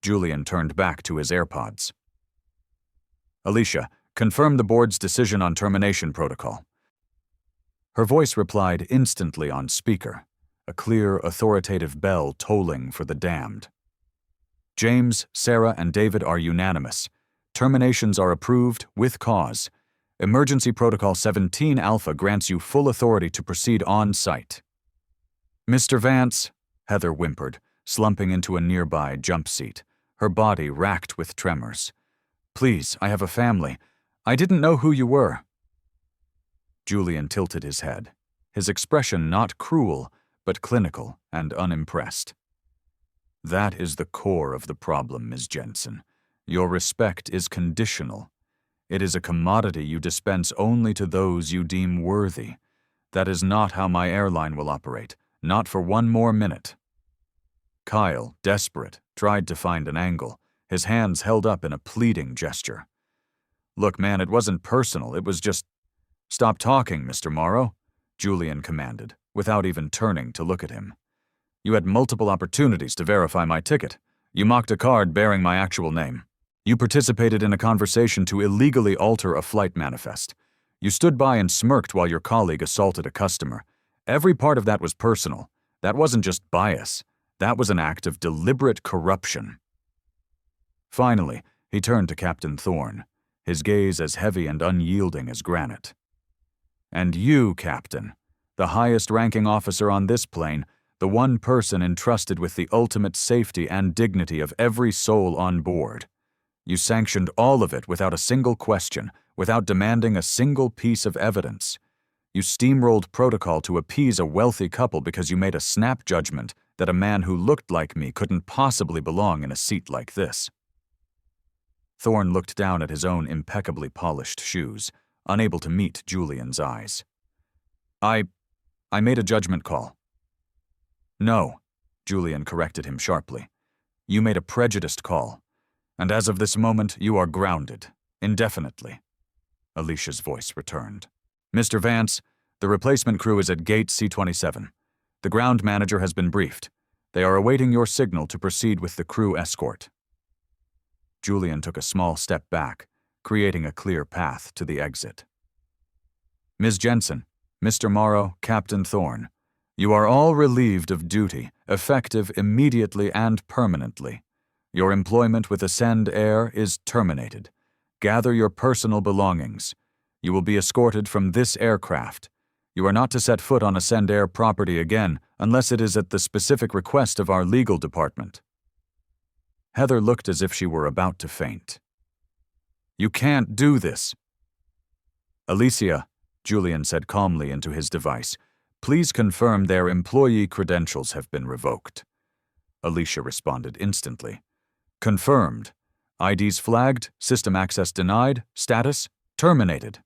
Julian turned back to his AirPods. "Alicia, confirm the board's decision on termination protocol." Her voice replied instantly on speaker, a clear, authoritative bell tolling for the damned. "James, Sarah, and David are unanimous. Terminations are approved with cause. Emergency Protocol 17 Alpha grants you full authority to proceed on site." "Mr. Vance," Heather whimpered, slumping into a nearby jump seat, her body racked with tremors. "Please, I have a family. I didn't know who you were." Julian tilted his head, his expression not cruel, but clinical and unimpressed. "That is the core of the problem, Ms. Jensen. Your respect is conditional. It is a commodity you dispense only to those you deem worthy. That is not how my airline will operate, not for one more minute." Kyle, desperate, tried to find an angle, his hands held up in a pleading gesture. "Look, man, it wasn't personal, it was just—" "Stop talking, Mr. Morrow," Julian commanded, without even turning to look at him. You had multiple opportunities to verify my ticket. You mocked a card bearing my actual name. You participated in a conversation to illegally alter a flight manifest. You stood by and smirked while your colleague assaulted a customer. Every part of that was personal. That wasn't just bias. That was an act of deliberate corruption. Finally, he turned to Captain Thorne, his gaze as heavy and unyielding as granite. And you, Captain, the highest-ranking officer on this plane, the one person entrusted with the ultimate safety and dignity of every soul on board. You sanctioned all of it without a single question, without demanding a single piece of evidence. You steamrolled protocol to appease a wealthy couple because you made a snap judgment that a man who looked like me couldn't possibly belong in a seat like this. Thorne looked down at his own impeccably polished shoes, unable to meet Julian's eyes. I made a judgment call. No, Julian corrected him sharply. You made a prejudiced call. And as of this moment, you are grounded, indefinitely. Alicia's voice returned. Mr. Vance, the replacement crew is at gate C-27. The ground manager has been briefed. They are awaiting your signal to proceed with the crew escort. Julian took a small step back, creating a clear path to the exit. Ms. Jensen, Mr. Morrow, Captain Thorne, you are all relieved of duty, effective immediately and permanently. Your employment with Ascend Air is terminated. Gather your personal belongings. You will be escorted from this aircraft. You are not to set foot on Ascend Air property again unless it is at the specific request of our legal department. Heather looked as if she were about to faint. You can't do this. Alicia, Julian said calmly into his device, please confirm their employee credentials have been revoked. Alicia responded instantly. Confirmed. IDs flagged, system access denied, status terminated.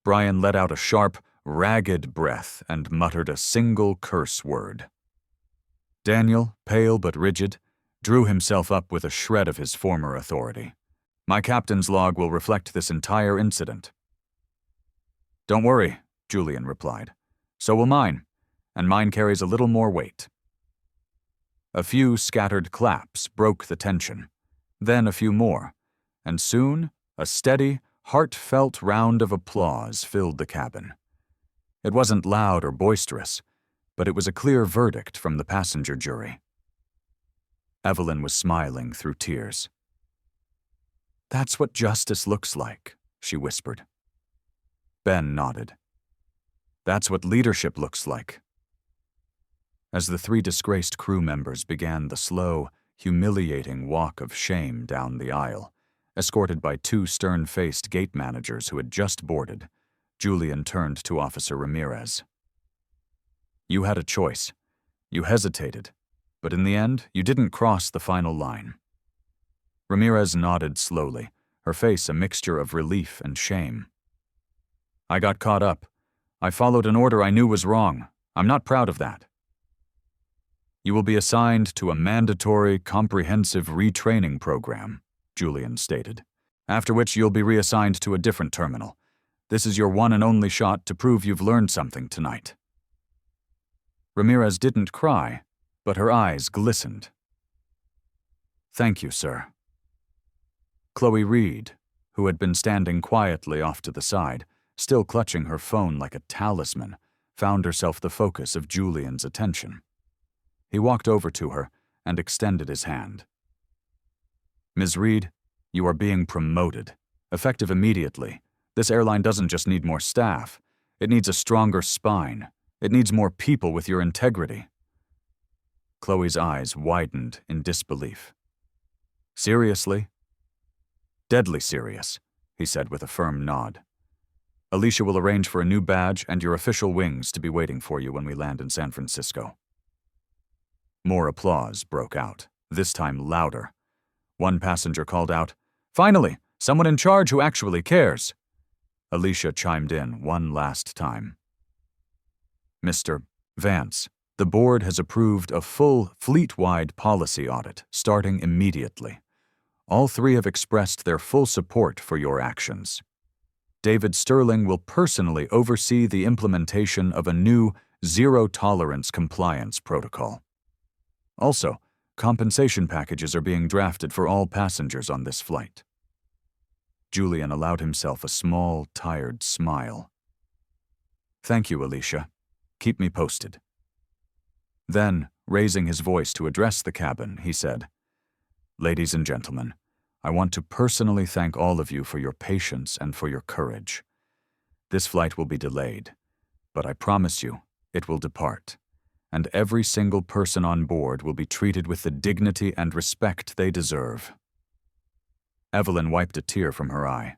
Brian let out a sharp, ragged breath and muttered a single curse word. Daniel, pale but rigid, drew himself up with a shred of his former authority. My captain's log will reflect this entire incident. Don't worry, Julian replied. So will mine, and mine carries a little more weight. A few scattered claps broke the tension, then a few more, and soon a steady, heartfelt round of applause filled the cabin. It wasn't loud or boisterous, but it was a clear verdict from the passenger jury. Evelyn was smiling through tears. That's what justice looks like, she whispered. Ben nodded. That's what leadership looks like. As the three disgraced crew members began the slow, humiliating walk of shame down the aisle, escorted by two stern-faced gate managers who had just boarded, Julian turned to Officer Ramirez. You had a choice. You hesitated, but in the end, you didn't cross the final line. Ramirez nodded slowly, her face a mixture of relief and shame. I got caught up. I followed an order I knew was wrong. I'm not proud of that. You will be assigned to a mandatory, comprehensive retraining program, Julian stated, after which you'll be reassigned to a different terminal. This is your one and only shot to prove you've learned something tonight. Ramirez didn't cry, but her eyes glistened. Thank you, sir. Chloe Reed, who had been standing quietly off to the side, still clutching her phone like a talisman, found herself the focus of Julian's attention. He walked over to her and extended his hand. Ms. Reed, you are being promoted, effective immediately. This airline doesn't just need more staff. It needs a stronger spine. It needs more people with your integrity. Chloe's eyes widened in disbelief. Seriously? Deadly serious, he said with a firm nod. Alicia will arrange for a new badge and your official wings to be waiting for you when we land in San Francisco. More applause broke out, this time louder. One passenger called out, Finally, someone in charge who actually cares. Alicia chimed in one last time. Mr. Vance, the board has approved a full fleet-wide policy audit starting immediately. All three have expressed their full support for your actions. David Sterling will personally oversee the implementation of a new, zero-tolerance compliance protocol. Also, compensation packages are being drafted for all passengers on this flight. Julian allowed himself a small, tired smile. "Thank you, Alicia. Keep me posted." Then, raising his voice to address the cabin, he said, "Ladies and gentlemen, I want to personally thank all of you for your patience and for your courage. This flight will be delayed, but I promise you, it will depart, and every single person on board will be treated with the dignity and respect they deserve." Evelyn wiped a tear from her eye.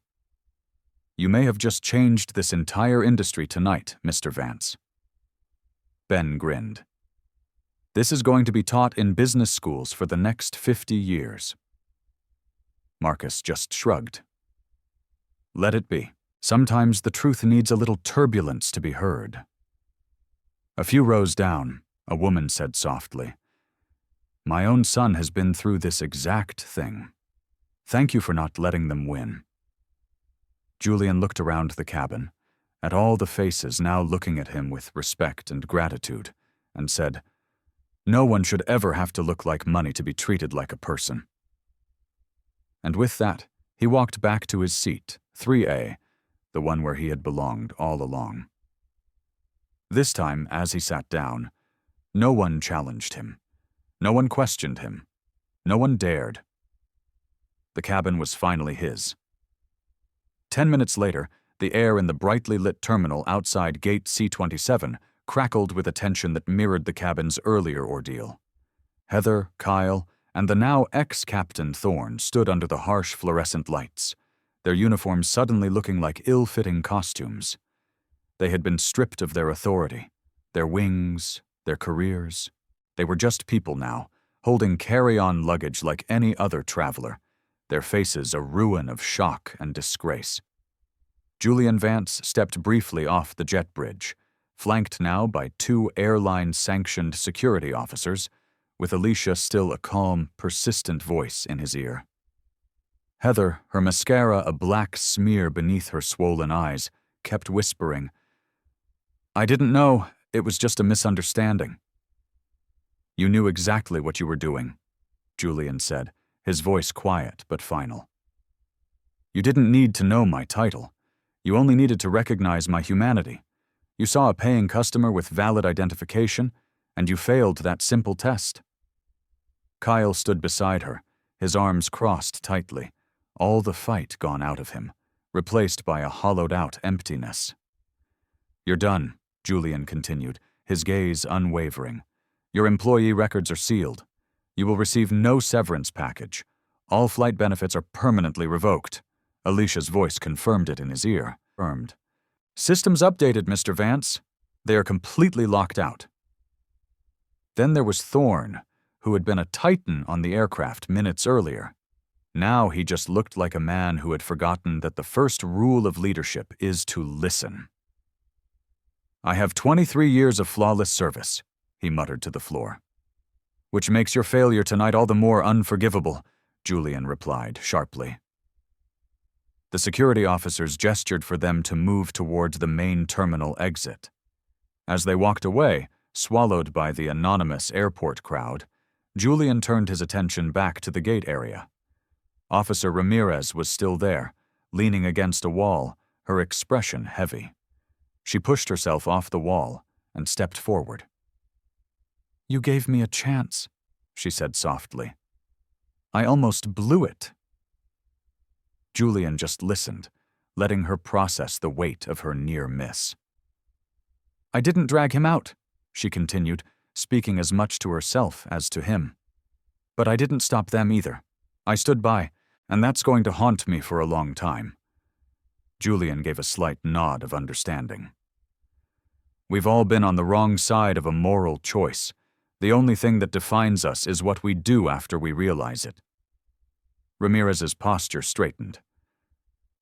"You may have just changed this entire industry tonight, Mr. Vance." Ben grinned. "This is going to be taught in business schools for the next 50 years. Marcus just shrugged. "Let it be. Sometimes the truth needs a little turbulence to be heard." A few rows down, a woman said softly, "My own son has been through this exact thing. Thank you for not letting them win." Julian looked around the cabin, at all the faces now looking at him with respect and gratitude, and said, "No one should ever have to look like money to be treated like a person." And with that, he walked back to his seat, 3A, the one where he had belonged all along. This time, as he sat down, no one challenged him. No one questioned him. No one dared. The cabin was finally his. 10 minutes later, the air in the brightly lit terminal outside gate C-27 crackled with a tension that mirrored the cabin's earlier ordeal. Heather, Kyle, and the now ex-Captain Thorne stood under the harsh fluorescent lights, their uniforms suddenly looking like ill-fitting costumes. They had been stripped of their authority, their wings, their careers. They were just people now, holding carry-on luggage like any other traveler, their faces a ruin of shock and disgrace. Julian Vance stepped briefly off the jet bridge, flanked now by 2 airline-sanctioned security officers, with Alicia still a calm, persistent voice in his ear. Heather, her mascara a black smear beneath her swollen eyes, kept whispering, "I didn't know, it was just a misunderstanding." "You knew exactly what you were doing," Julian said, his voice quiet but final. "You didn't need to know my title. You only needed to recognize my humanity. You saw a paying customer with valid identification, and you failed that simple test." Kyle stood beside her, his arms crossed tightly, all the fight gone out of him, replaced by a hollowed-out emptiness. "You're done," Julian continued, his gaze unwavering. "Your employee records are sealed. You will receive no severance package. All flight benefits are permanently revoked." Alicia's voice confirmed it in his ear. Confirmed. "Systems updated, Mr. Vance. They are completely locked out." Then there was Thorne, who had been a titan on the aircraft minutes earlier. Now he just looked like a man who had forgotten that the first rule of leadership is to listen. "I have 23 years of flawless service," he muttered to the floor. "Which makes your failure tonight all the more unforgivable," Julian replied sharply. The security officers gestured for them to move towards the main terminal exit. As they walked away, swallowed by the anonymous airport crowd, Julian turned his attention back to the gate area. Officer Ramirez was still there, leaning against a wall, her expression heavy. She pushed herself off the wall and stepped forward. "You gave me a chance," she said softly. "I almost blew it." Julian just listened, letting her process the weight of her near miss. "I didn't drag him out," she continued, speaking as much to herself as to him. "But I didn't stop them either. I stood by, and that's going to haunt me for a long time." Julian gave a slight nod of understanding. "We've all been on the wrong side of a moral choice. The only thing that defines us is what we do after we realize it." Ramirez's posture straightened.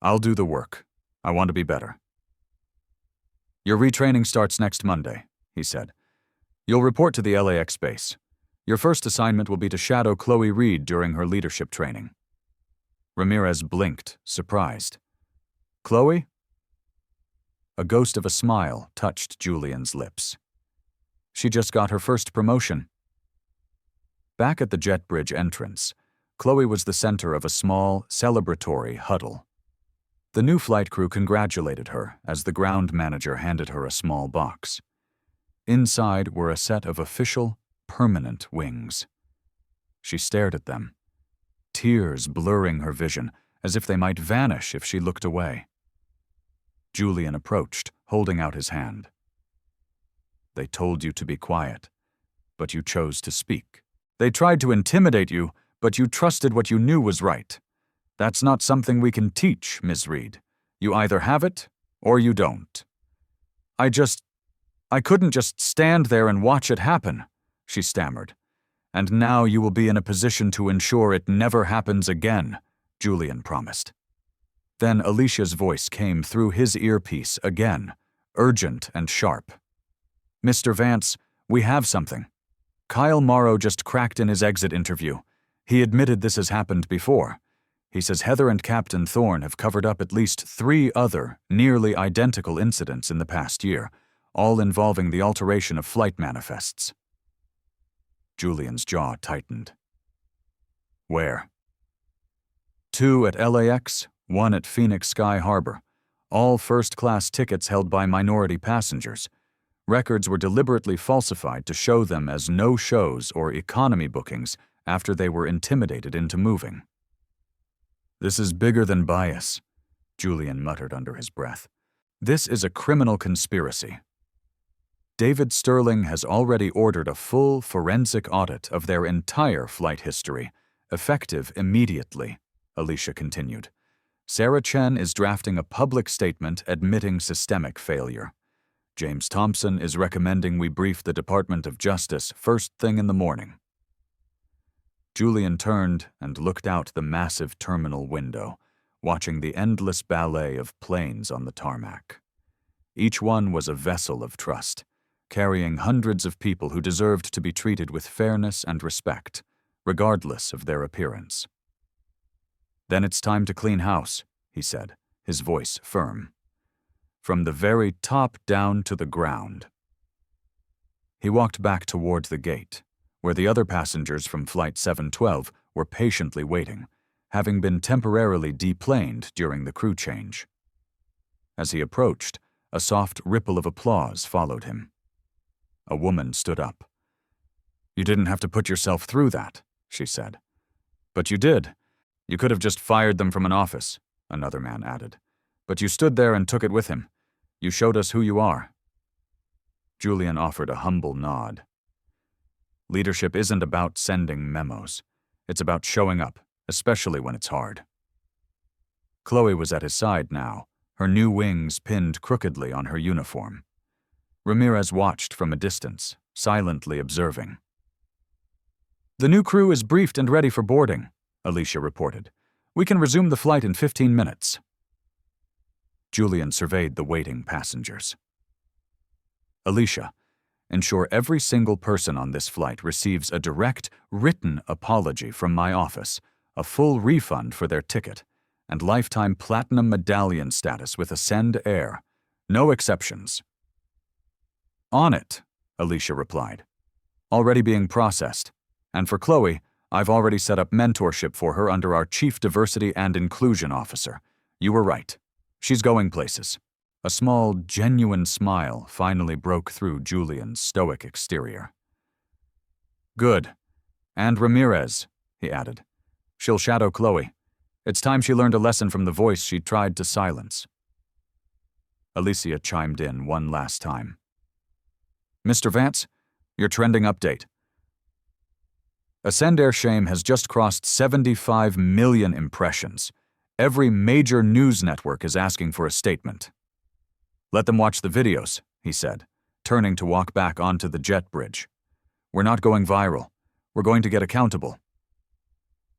"I'll do the work. I want to be better." "Your retraining starts next Monday," he said. "You'll report to the LAX base. Your first assignment will be to shadow Chloe Reed during her leadership training." Ramirez blinked, surprised. "Chloe?" A ghost of a smile touched Julian's lips. She just got her first promotion. Back at the jet bridge entrance, Chloe was the center of a small, celebratory huddle. The new flight crew congratulated her as the ground manager handed her a small box. Inside were a set of official, permanent wings. She stared at them, tears blurring her vision as if they might vanish if she looked away. Julian approached, holding out his hand. They told you to be quiet, but you chose to speak. They tried to intimidate you, but you trusted what you knew was right. That's not something we can teach, Ms. Reed. You either have it, or you don't. I couldn't just stand there and watch it happen, she stammered. And now you will be in a position to ensure it never happens again, Julian promised. Then Alicia's voice came through his earpiece again, urgent and sharp. Mr. Vance, we have something. Kyle Morrow just cracked in his exit interview. He admitted this has happened before. He says Heather and Captain Thorne have covered up at least 3 other, nearly identical incidents in the past year, all involving the alteration of flight manifests. Julian's jaw tightened. Where? 2 at LAX, 1 at Phoenix Sky Harbor, all first-class tickets held by minority passengers. Records were deliberately falsified to show them as no-shows or economy bookings after they were intimidated into moving. This is bigger than bias, Julian muttered under his breath. This is a criminal conspiracy. David Sterling has already ordered a full forensic audit of their entire flight history, effective immediately, Alicia continued. Sarah Chen is drafting a public statement admitting systemic failure. James Thompson is recommending we brief the Department of Justice first thing in the morning. Julian turned and looked out the massive terminal window, watching the endless ballet of planes on the tarmac. Each one was a vessel of trust, carrying hundreds of people who deserved to be treated with fairness and respect, regardless of their appearance. Then it's time to clean house, he said, his voice firm. From the very top down to the ground. He walked back toward the gate, where the other passengers from Flight 712 were patiently waiting, having been temporarily deplaned during the crew change. As he approached, a soft ripple of applause followed him. A woman stood up. You didn't have to put yourself through that, she said. But you did. You could have just fired them from an office, another man added. But you stood there and took it with him. You showed us who you are. Julian offered a humble nod. Leadership isn't about sending memos. It's about showing up, especially when it's hard. Chloe was at his side now, her new wings pinned crookedly on her uniform. Ramirez watched from a distance, silently observing. The new crew is briefed and ready for boarding, Alicia reported. We can resume the flight in 15 minutes. Julian surveyed the waiting passengers. Alicia, ensure every single person on this flight receives a direct, written apology from my office, a full refund for their ticket, and lifetime platinum medallion status with Ascend Air. No exceptions. On it, Alicia replied. Already being processed. And for Chloe, I've already set up mentorship for her under our Chief Diversity and Inclusion Officer. You were right. She's going places. A small, genuine smile finally broke through Julian's stoic exterior. Good. And Ramirez, he added. She'll shadow Chloe. It's time she learned a lesson from the voice she tried to silence. Alicia chimed in one last time. Mr. Vance, your trending update. Ascend Air Shame has just crossed 75 million impressions. Every major news network is asking for a statement. Let them watch the videos, he said, turning to walk back onto the jet bridge. We're not going viral. We're going to get accountable.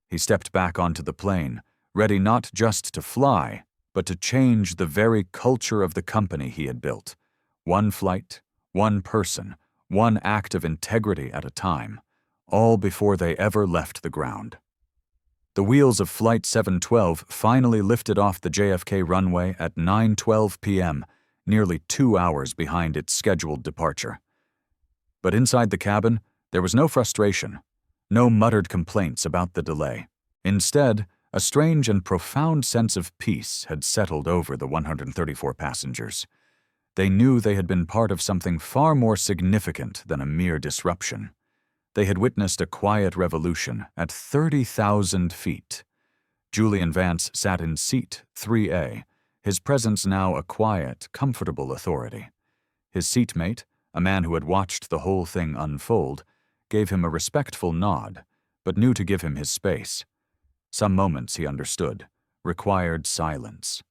He stepped back onto the plane, ready not just to fly, but to change the very culture of the company he had built. One flight, one person, one act of integrity at a time, all before they ever left the ground. The wheels of Flight 712 finally lifted off the JFK runway at 9:12 p.m., nearly 2 hours behind its scheduled departure. But inside the cabin, there was no frustration, no muttered complaints about the delay. Instead, a strange and profound sense of peace had settled over the 134 passengers. They knew they had been part of something far more significant than a mere disruption. They had witnessed a quiet revolution at 30,000 feet. Julian Vance sat in seat 3A, his presence now a quiet, comfortable authority. His seatmate, a man who had watched the whole thing unfold, gave him a respectful nod, but knew to give him his space. Some moments, he understood, required silence.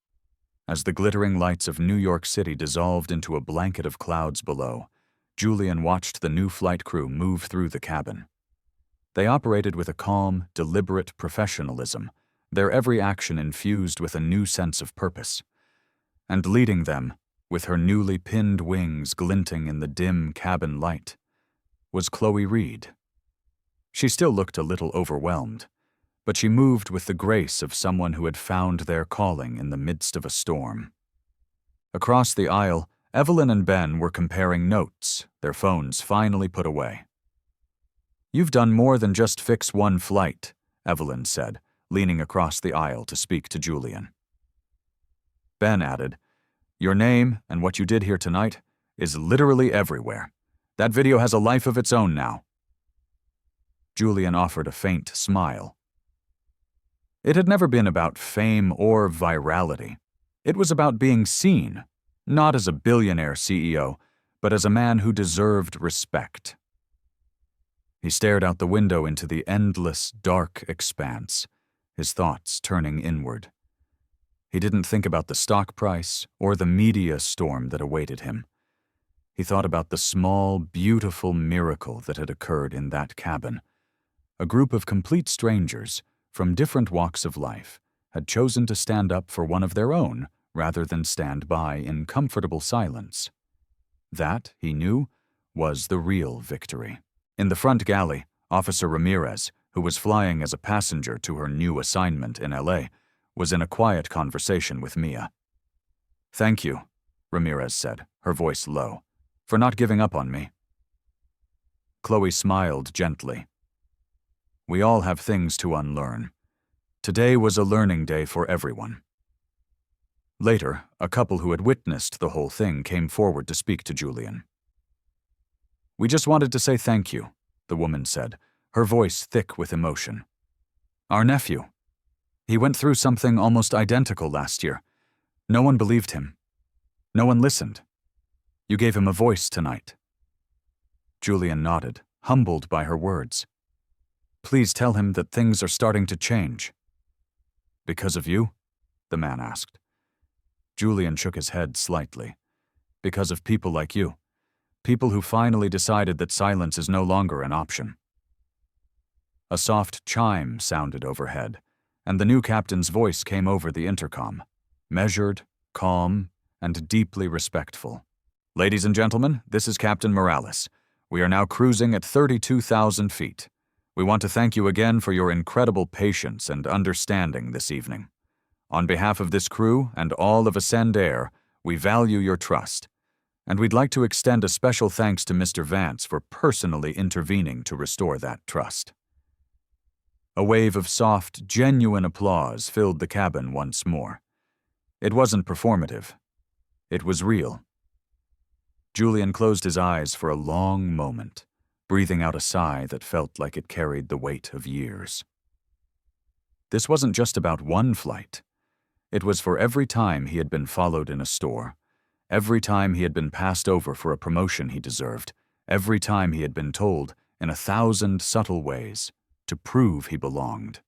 As the glittering lights of New York City dissolved into a blanket of clouds below, Julian watched the new flight crew move through the cabin. They operated with a calm, deliberate professionalism, their every action infused with a new sense of purpose. And leading them, with her newly pinned wings glinting in the dim cabin light, was Chloe Reed. She still looked a little overwhelmed, but she moved with the grace of someone who had found their calling in the midst of a storm. Across the aisle, Evelyn and Ben were comparing notes, their phones finally put away. "You've done more than just fix one flight," Evelyn said, leaning across the aisle to speak to Julian. Ben added, "Your name and what you did here tonight is literally everywhere. That video has a life of its own now." Julian offered a faint smile. It had never been about fame or virality. It was about being seen, not as a billionaire CEO, but as a man who deserved respect. He stared out the window into the endless, dark expanse, his thoughts turning inward. He didn't think about the stock price or the media storm that awaited him. He thought about the small, beautiful miracle that had occurred in that cabin. A group of complete strangers from different walks of life had chosen to stand up for one of their own rather than stand by in comfortable silence. That, he knew, was the real victory. In the front galley, Officer Ramirez, who was flying as a passenger to her new assignment in LA, was in a quiet conversation with Mia. "Thank you," Ramirez said, her voice low, "for not giving up on me." Chloe smiled gently. "We all have things to unlearn. Today was a learning day for everyone." Later, a couple who had witnessed the whole thing came forward to speak to Julian. "We just wanted to say thank you," the woman said, her voice thick with emotion. "Our nephew. He went through something almost identical last year. No one believed him. No one listened. You gave him a voice tonight." Julian nodded, humbled by her words. "Please tell him that things are starting to change." "Because of you?" the man asked. Julian shook his head slightly. "Because of people like you. People who finally decided that silence is no longer an option." A soft chime sounded overhead, and the new captain's voice came over the intercom, measured, calm, and deeply respectful. "Ladies and gentlemen, this is Captain Morales. We are now cruising at 32,000 feet. We want to thank you again for your incredible patience and understanding this evening. On behalf of this crew and all of Ascend Air, we value your trust, and we'd like to extend a special thanks to Mr. Vance for personally intervening to restore that trust." A wave of soft, genuine applause filled the cabin once more. It wasn't performative. It was real. Julian closed his eyes for a long moment, breathing out a sigh that felt like it carried the weight of years. This wasn't just about one flight. It was for every time he had been followed in a store, every time he had been passed over for a promotion he deserved, every time he had been told, in 1,000 subtle ways, to prove he belonged.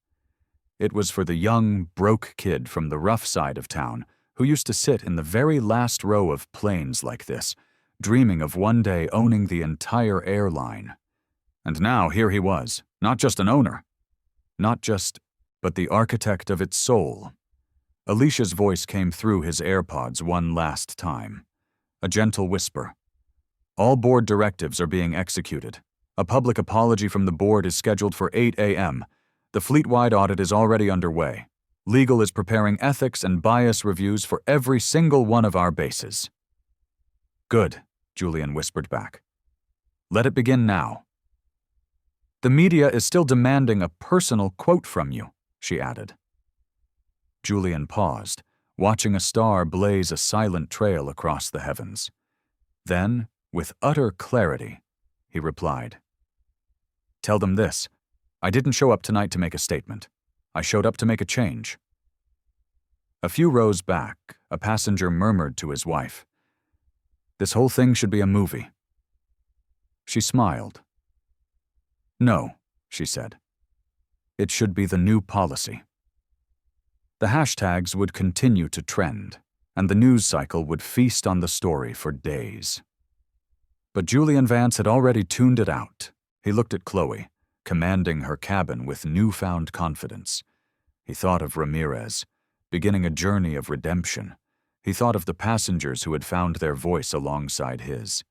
It was for the young, broke kid from the rough side of town who used to sit in the very last row of planes like this, dreaming of one day owning the entire airline. And now here he was, not just an owner, but the architect of its soul. Alicia's voice came through his AirPods one last time. A gentle whisper. "All board directives are being executed. A public apology from the board is scheduled for 8 a.m. The fleet-wide audit is already underway. Legal is preparing ethics and bias reviews for every single one of our bases." "Good," Julian whispered back. Let it begin now. The media is still demanding a personal quote from you, she added. Julian paused, watching a star blaze a silent trail across the heavens. Then, with utter clarity, he replied, "Tell them this. I didn't show up tonight to make a statement. I showed up to make a change." A few rows back, a passenger murmured to his wife, "This whole thing should be a movie." She smiled. "No," she said. "It should be the new policy." The hashtags would continue to trend, and the news cycle would feast on the story for days. But Julian Vance had already tuned it out. He looked at Chloe, commanding her cabin with newfound confidence. He thought of Ramirez, beginning a journey of redemption. He thought of the passengers who had found their voice alongside his.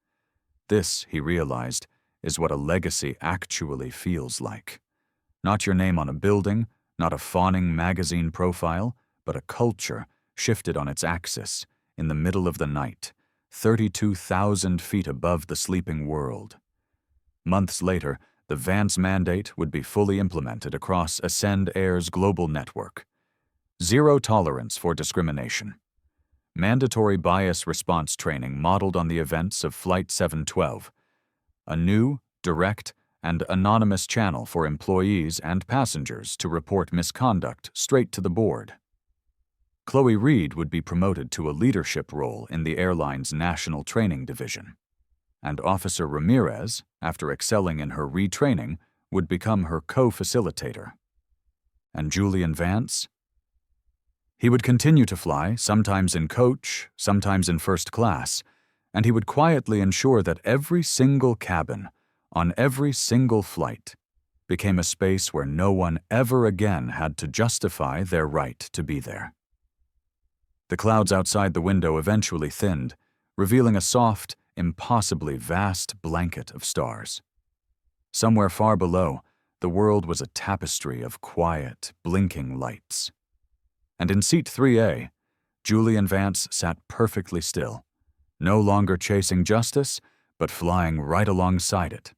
This, he realized, is what a legacy actually feels like. Not your name on a building, not a fawning magazine profile, but a culture shifted on its axis in the middle of the night, 32,000 feet above the sleeping world. Months later, the Vance mandate would be fully implemented across Ascend Air's global network. Zero tolerance for discrimination. Mandatory bias response training modeled on the events of Flight 712. A new, direct, and anonymous channel for employees and passengers to report misconduct straight to the board. Chloe Reed would be promoted to a leadership role in the airline's national training division. And Officer Ramirez, after excelling in her retraining, would become her co-facilitator. And Julian Vance? He would continue to fly, sometimes in coach, sometimes in first class, and he would quietly ensure that every single cabin, on every single flight, became a space where no one ever again had to justify their right to be there. The clouds outside the window eventually thinned, revealing a soft, impossibly vast blanket of stars. Somewhere far below, the world was a tapestry of quiet, blinking lights. And in seat 3A, Julian Vance sat perfectly still, no longer chasing justice, but flying right alongside it,